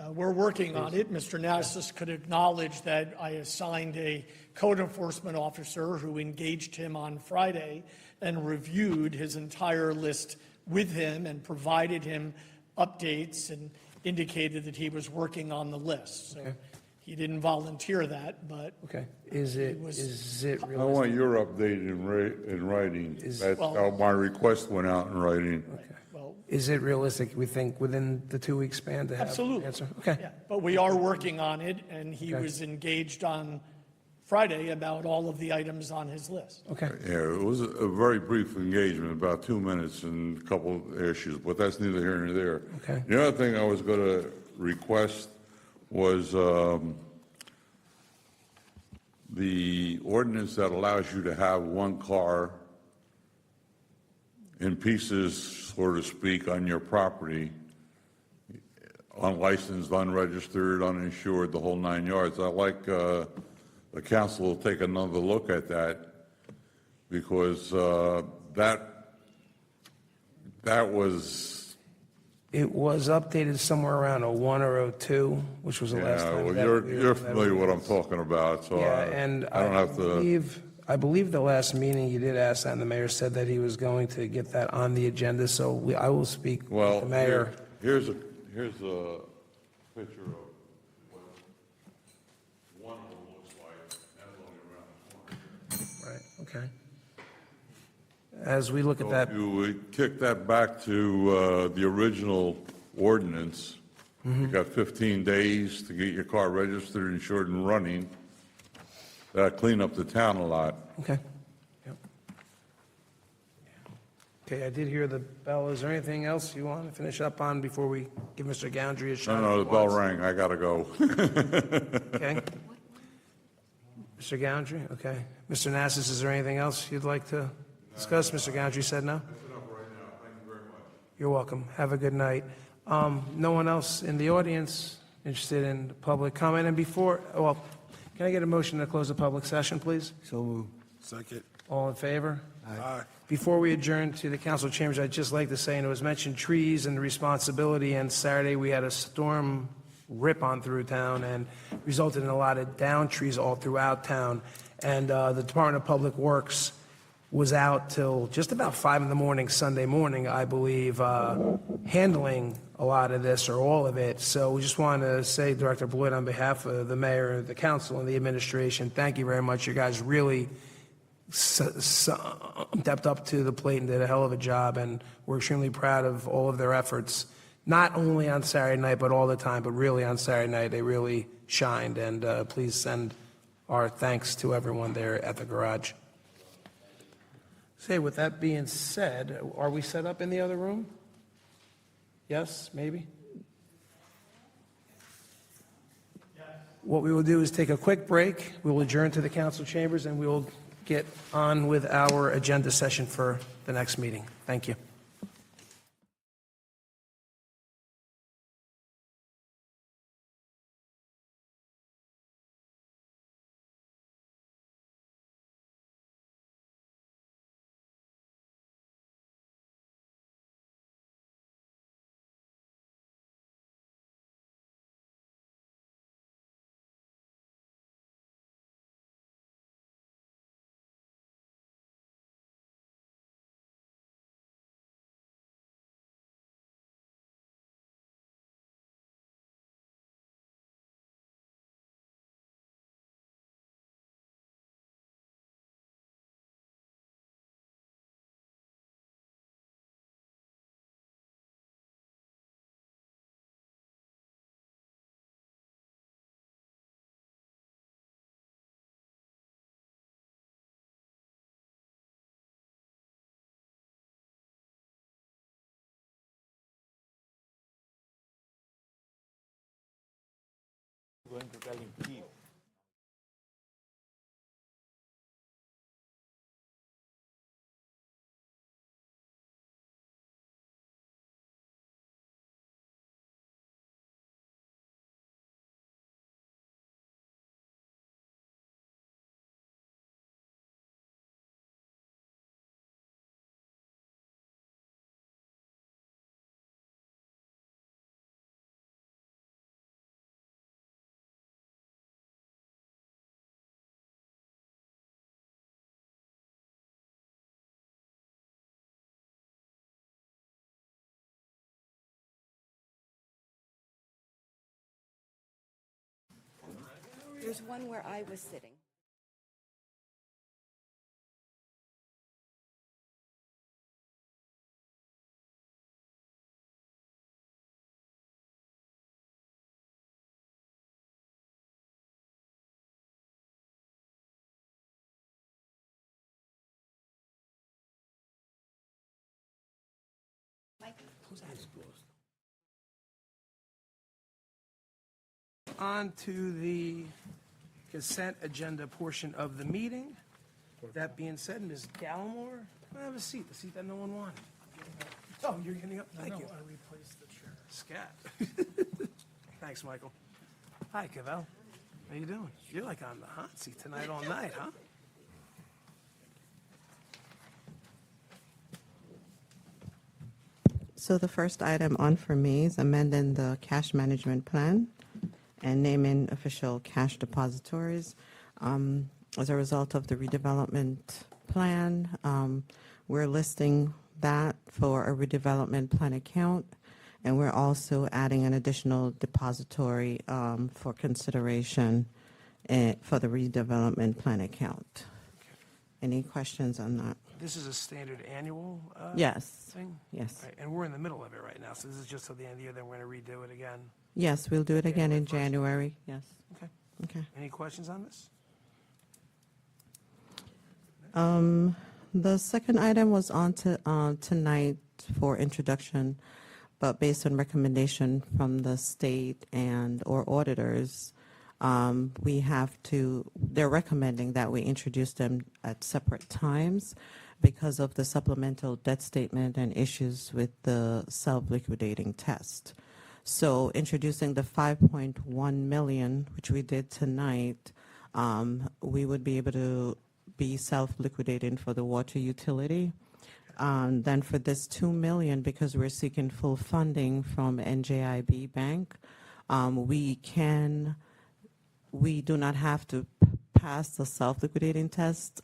We're working on it. Mr. Nassus could acknowledge that I assigned a code enforcement officer who engaged him on Friday and reviewed his entire list with him and provided him updates and indicated that he was working on the list. So he didn't volunteer that, but Okay. Is it I realistic? want your update in writing. That's how my request went out in writing. well, Is it realistic, we think, within the 2-week span to have an absolutely. answer? Okay. Yeah, but we are working on it, and he Okay. was engaged on Friday about all of the items on his list. Okay. Yeah, it was a very brief engagement, about 2 minutes and a couple of issues, but that's neither here nor there. Okay. The other thing I was going to request was the ordinance that allows you to have one car in pieces, so to speak, on your property. unlicensed, unregistered, uninsured, the whole 9 yards. I'd like the council to take another look at that, because that was, It was updated somewhere around a 1 or a 2, which was the last yeah, time. well, that you're that familiar with what I'm was. talking about, so Yeah, and I don't have to. I believe the last meeting you did ask that, and the mayor said that he was going to get that on the agenda, so I will speak with Well, the mayor. here's a picture of what one of them looks like. That's only around the corner. Right, okay. As we look at that, If you would kick that back to the original ordinance, you got 15 days to get your car registered, insured, and running. That'll clean up the town a lot. okay. Yep. Okay, I did hear the bell. Is there anything else you want to finish up on before we give Mr. Goundry a shot? No, the bell rang. I gotta go. Okay. Mr. Goundry, okay. Mr. Nassis, is there anything else you'd like to discuss? Mr. Goundry said no? You're welcome. Have a good night. No one else in the audience interested in public comment? And before, well, can I get a motion to close the public session, please? So moved. Second. All in favor? Aye. Before we adjourn to the council chambers, I'd just like to say, and it was mentioned, trees and responsibility, and Saturday we had a storm rip on through town and resulted in a lot of downed trees all throughout town. And the Department of Public Works was out till just about 5 in the morning, Sunday morning, I believe, handling a lot of this or all of it. So we just want to say, Director Bloyd, on behalf of the mayor, the council, and the administration, thank you very much. You guys really stepped up to the plate and did a hell of a job, and we're extremely proud of all of their efforts, not only on Saturday night, but all the time, but really on Saturday night, they really shined, and please send our thanks to everyone there at the garage. Say, with that being said, are we set up in the other room? Yes, maybe? What we will do is take a quick break. We will adjourn to the council chambers, and we will get on with our agenda session for the next meeting. Thank you. Going to tell him keep. There's one where I was sitting. On to the consent agenda portion of the meeting. That being said, Ms. Gallimore, have a seat, the seat that no one wanted. Oh, you're getting up? Thank you. I replaced the chair. Scat. Thanks, Michael. Hi, Cavell. How you doing? You're like on the hot seat tonight all night, huh? So the first item on for me is amending the cash management plan and naming official cash depositories. As a result of the redevelopment plan, we're listing that for a redevelopment plan account, and we're also adding an additional depository for consideration for the redevelopment plan account. Any questions on that? This is a standard annual Yes. thing? Yes. Right, and we're in the middle of it right now, so this is just till the end of the year, then we're going to redo it again. Yes, we'll do it again in January 1st. January. Yes. Okay. Okay. Any questions on this? The second item was on to tonight for introduction, but based on recommendation from the state and/or auditors, they're recommending that we introduce them at separate times because of the supplemental debt statement and issues with the self-liquidating test. So introducing the 5.1 million, which we did tonight, we would be able to be self-liquidating for the water utility. Then for this 2 million, because we're seeking full funding from NJIB Bank, we do not have to pass the self-liquidating test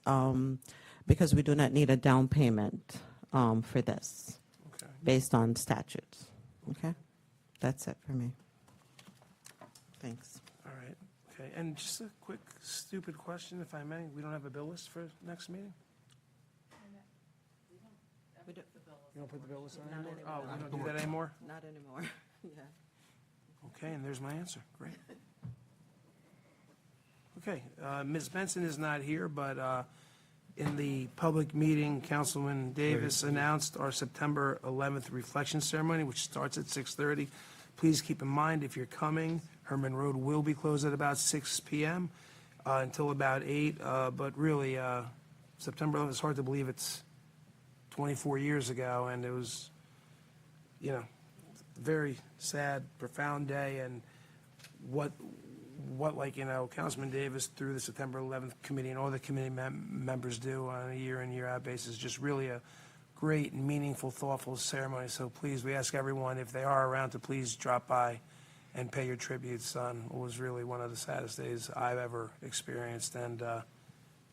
because we do not need a down payment for this Okay. based on statutes. Okay? That's it for me. Thanks. All right, okay, and just a quick stupid question, if I may. We don't have a bill list for next meeting? You don't put the bill list on anymore? Oh, we don't do that anymore? Not anymore. Yeah. Okay, and there's my answer. Great. Okay, Ms. Benson is not here, but in the public meeting, Councilman Davis announced our September 11th reflection ceremony, which starts at 6:30. Please keep in mind, if you're coming, Herman Road will be closed at about 6 p.m. Until about 8, but really, September 11th, it's hard to believe it's 24 years ago, and it was, very sad, profound day, and what Councilman Davis through the September 11th committee and all the committee members do on a year in, year out basis, just really a great, meaningful, thoughtful ceremony. So please, we ask everyone, if they are around, to please drop by and pay your tributes on what was really one of the saddest days I've ever experienced, and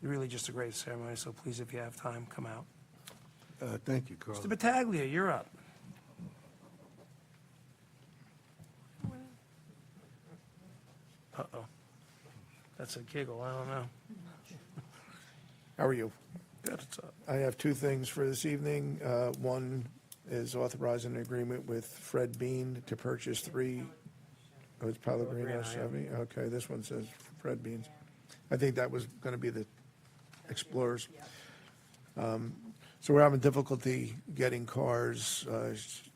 really just a great ceremony. So please, if you have time, come out. Thank you, Carl. Mr. Battaglia, you're up. Uh-oh. That's a giggle, I don't know. How are you? Good, what's up? I have two things for this evening. One is authorizing an agreement with Fred Bean to purchase it's Pellegrino Pellegrino, yeah. Chevy? Okay, this one says Fred Beans. I think that was going to be the Explorers. So we're having difficulty getting cars.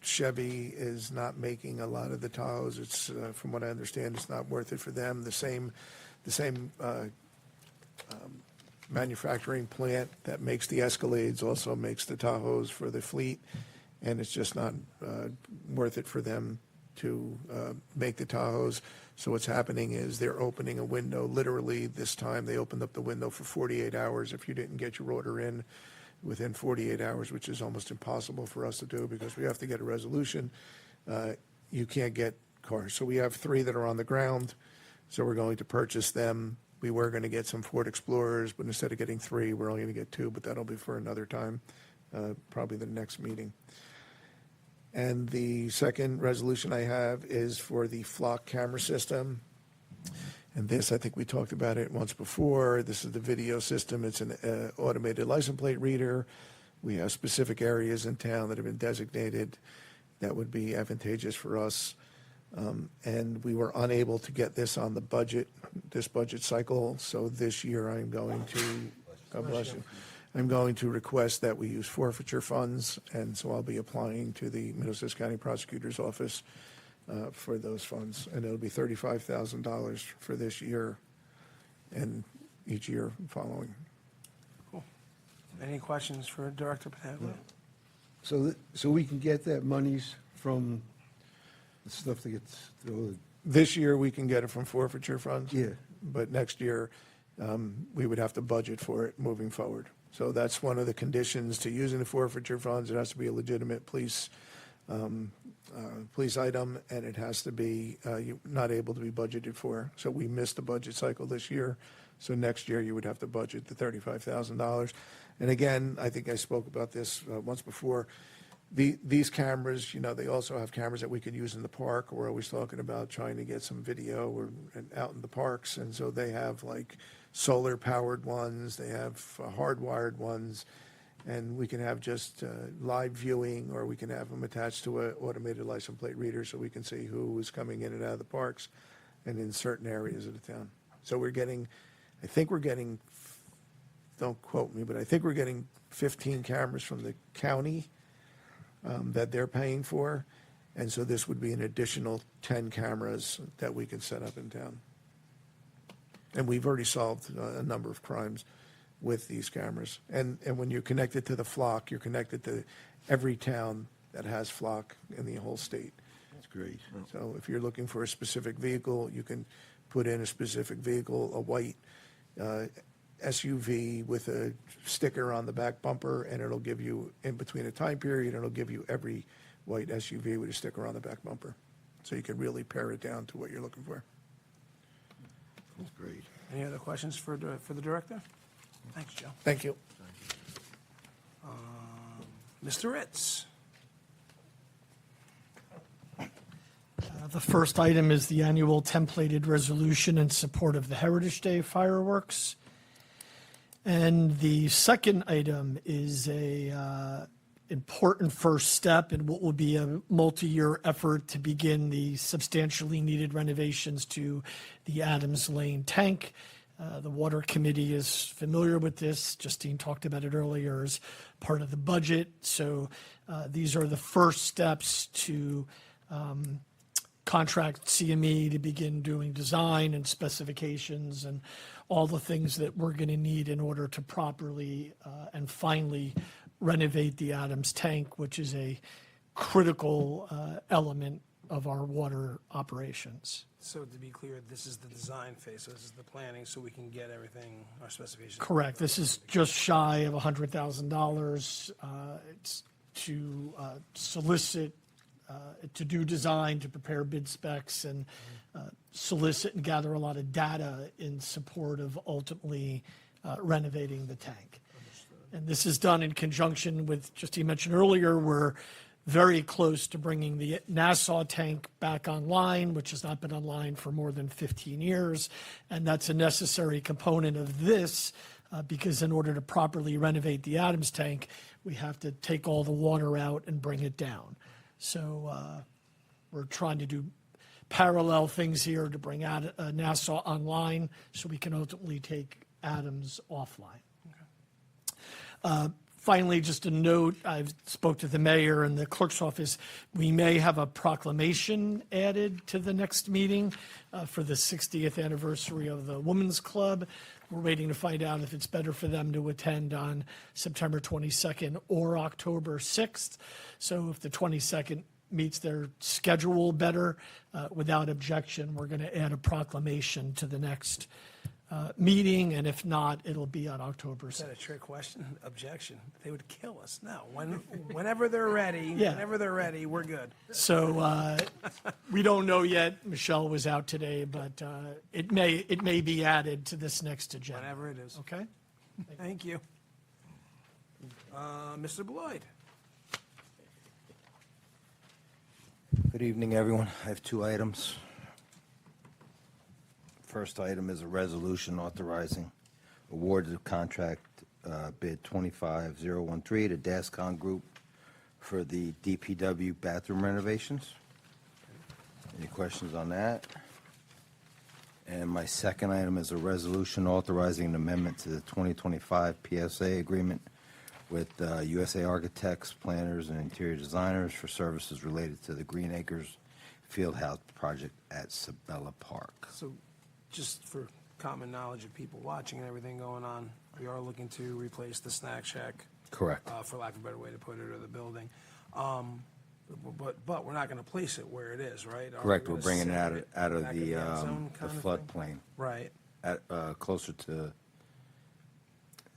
Chevy is not making a lot of the Tahoes. It's, from what I understand, it's not worth it for them. The same manufacturing plant that makes the Escalades also makes the Tahoes for the fleet, and it's just not worth it for them to make the Tahoes. So what's happening is they're opening a window. Literally, this time they opened up the window for 48 hours if you didn't get your order in within 48 hours, which is almost impossible for us to do because we have to get a resolution. You can't get cars. So we have 3 that are on the ground, so we're going to purchase them. We were going to get some Ford Explorers, but instead of getting 3, we're only going to get 2, but that'll be for another time, probably the next meeting. And the second resolution I have is for the flock camera system. And this, I think we talked about it once before. This is the video system. It's an automated license plate reader. We have specific areas in town that have been designated that would be advantageous for us. And we were unable to get this on the budget, this budget cycle. So this year I'm going to, God bless you, I'm going to request that we use forfeiture funds. And so I'll be applying to the Middlesex County Prosecutor's Office for those funds, and it'll be $35,000 for this year and each year following. Cool. Any questions for Director Pataglia? So we can get that monies from the stuff that gets, This year, we can get it from forfeiture funds. Yeah. But next year, we would have to budget for it moving forward. So that's one of the conditions to using the forfeiture funds. It has to be a legitimate police item, and it has to be not able to be budgeted for. So we missed the budget cycle this year. So next year, you would have to budget the $35,000. And again, I think I spoke about this once before. These cameras, they also have cameras that we could use in the park. We're always talking about trying to get some video and out in the parks. And so they have like solar-powered ones, they have hardwired ones, and we can have just live viewing, or we can have them attached to an automated license plate reader so we can see who is coming in and out of the parks and in certain areas of the town. So I think we're getting, don't quote me, but I think we're getting 15 cameras from the county that they're paying for. And so this would be an additional 10 cameras that we could set up in town. And we've already solved a number of crimes with these cameras. And when you're connected to the flock, you're connected to every town that has flock in the whole state. That's great. So if you're looking for a specific vehicle, you can put in a specific vehicle, a white SUV with a sticker on the back bumper, and it'll give you, in between a time period, it'll give you every white SUV with a sticker on the back bumper. So you can really pare it down to what you're looking for. That's great. Any other questions for the director? Thanks, Joe. Thank you. Mr. Ritz? The first item is the annual templated resolution in support of the Heritage Day fireworks. And the second item is a important first step in what will be a multi-year effort to begin the substantially needed renovations to the Adams Lane tank. The Water Committee is familiar with this. Justine talked about it earlier as part of the budget. So these are the first steps to contract CME to begin doing design and specifications and all the things that we're going to need in order to properly and finally renovate the Adams tank, which is a critical element of our water operations. So to be clear, this is the design phase, so this is the planning, so we can get everything, our specifications. Correct. This is just shy of $100,000. It's to solicit, to do design, to prepare bid specs, and solicit and gather a lot of data in support of ultimately renovating the tank. And this is done in conjunction with, just you mentioned earlier, we're very close to bringing the Nassau tank back online, which has not been online for more than 15 years. And that's a necessary component of this because in order to properly renovate the Adams tank, we have to take all the water out and bring it down. So we're trying to do parallel things here to bring Nassau online so we can ultimately take Adams offline. Finally, just a note, I've spoke to the mayor and the clerk's office. We may have a proclamation added to the next meeting for the 60th anniversary of the Women's Club. We're waiting to find out if it's better for them to attend on September 22nd or October 6th. So if the 22nd meets their schedule better, without objection, we're going to add a proclamation to the next meeting, and if not, it'll be on October 6th. Is that a trick question? Objection. They would kill us. No, whenever they're ready, Yeah. whenever they're ready, we're good. So we don't know yet. Michelle was out today, but it may be added to this next agenda. Whenever it is. Okay? Thank you. Mr. Beloit? Good evening, everyone. I have two items. First item is a resolution authorizing award of contract bid 25013 to Dascon Group for the DPW bathroom renovations. Any questions on that? And my second item is a resolution authorizing an amendment to the 2025 PSA agreement with USA Architects, Planners, and Interior Designers for services related to the Green Acres Fieldhouse project at Sabella Park. So just for common knowledge of people watching and everything going on, we are looking to replace the snack shack. Correct. For lack of a better way to put it, or the building. But we're not going to place it where it is, right? Are we Correct, we're gonna bringing it set out of back in the that zone the kind of thing? floodplain, Right, at, closer to,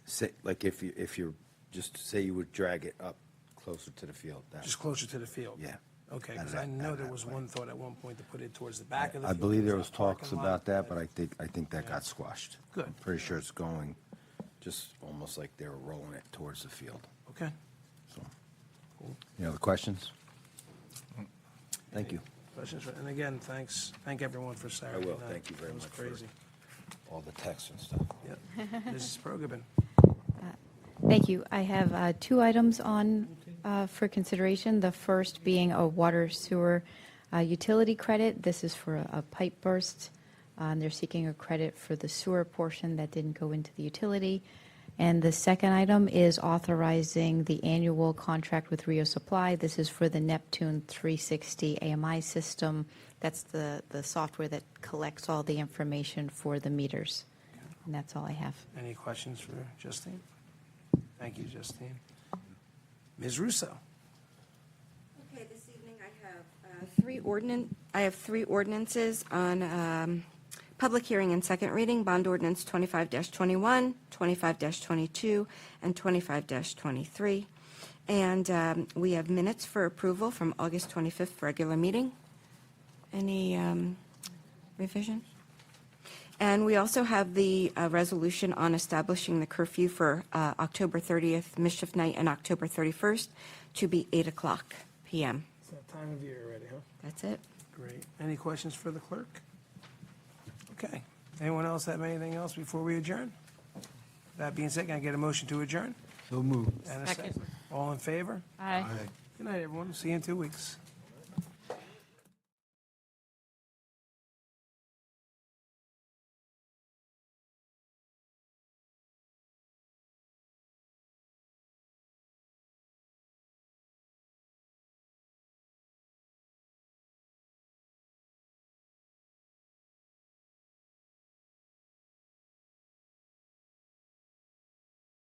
say, like if you're, just say you would drag it up closer to the field. just closer to the field? Yeah. Okay, Out of because I that- know out of there that was way. one thought at one point to put it towards the back of the I field. believe there towards was that talks parking lot, about that, but I think that got squashed. Good. I'm pretty sure it's going, just almost like they were rolling it towards the field, Okay. so. Any other questions? Thank you. Questions? And again, thank everyone for Saturday night. Thank you very It was much for crazy. all the texts and stuff. Yep. Mrs. Prokopin. Thank you. I have two items on for consideration. The first being a water sewer utility credit. This is for a pipe burst. They're seeking a credit for the sewer portion that didn't go into the utility. And the second item is authorizing the annual contract with Rio Supply. This is for the Neptune 360 AMI system. That's the software that collects all the information for the meters. And that's all I have. Any questions for Justine? Thank you, Justine. Ms. Russo. Okay, this evening I have three ordinances on public hearing and second reading. Bond ordinance 25-21, 25-22, and 25-23. And we have minutes for approval from August 25th regular meeting. Any revision? And we also have the resolution on establishing the curfew for October 30th, Mischief Night, and October 31st to be 8 o'clock PM. It's that time of year already, huh? That's it. Great. Any questions for the clerk? Okay. Anyone else have anything else before we adjourn? That being said, can I get a motion to adjourn? So moved. And a Second. second. All in favor? Aye. Good night, everyone. See you in 2 weeks.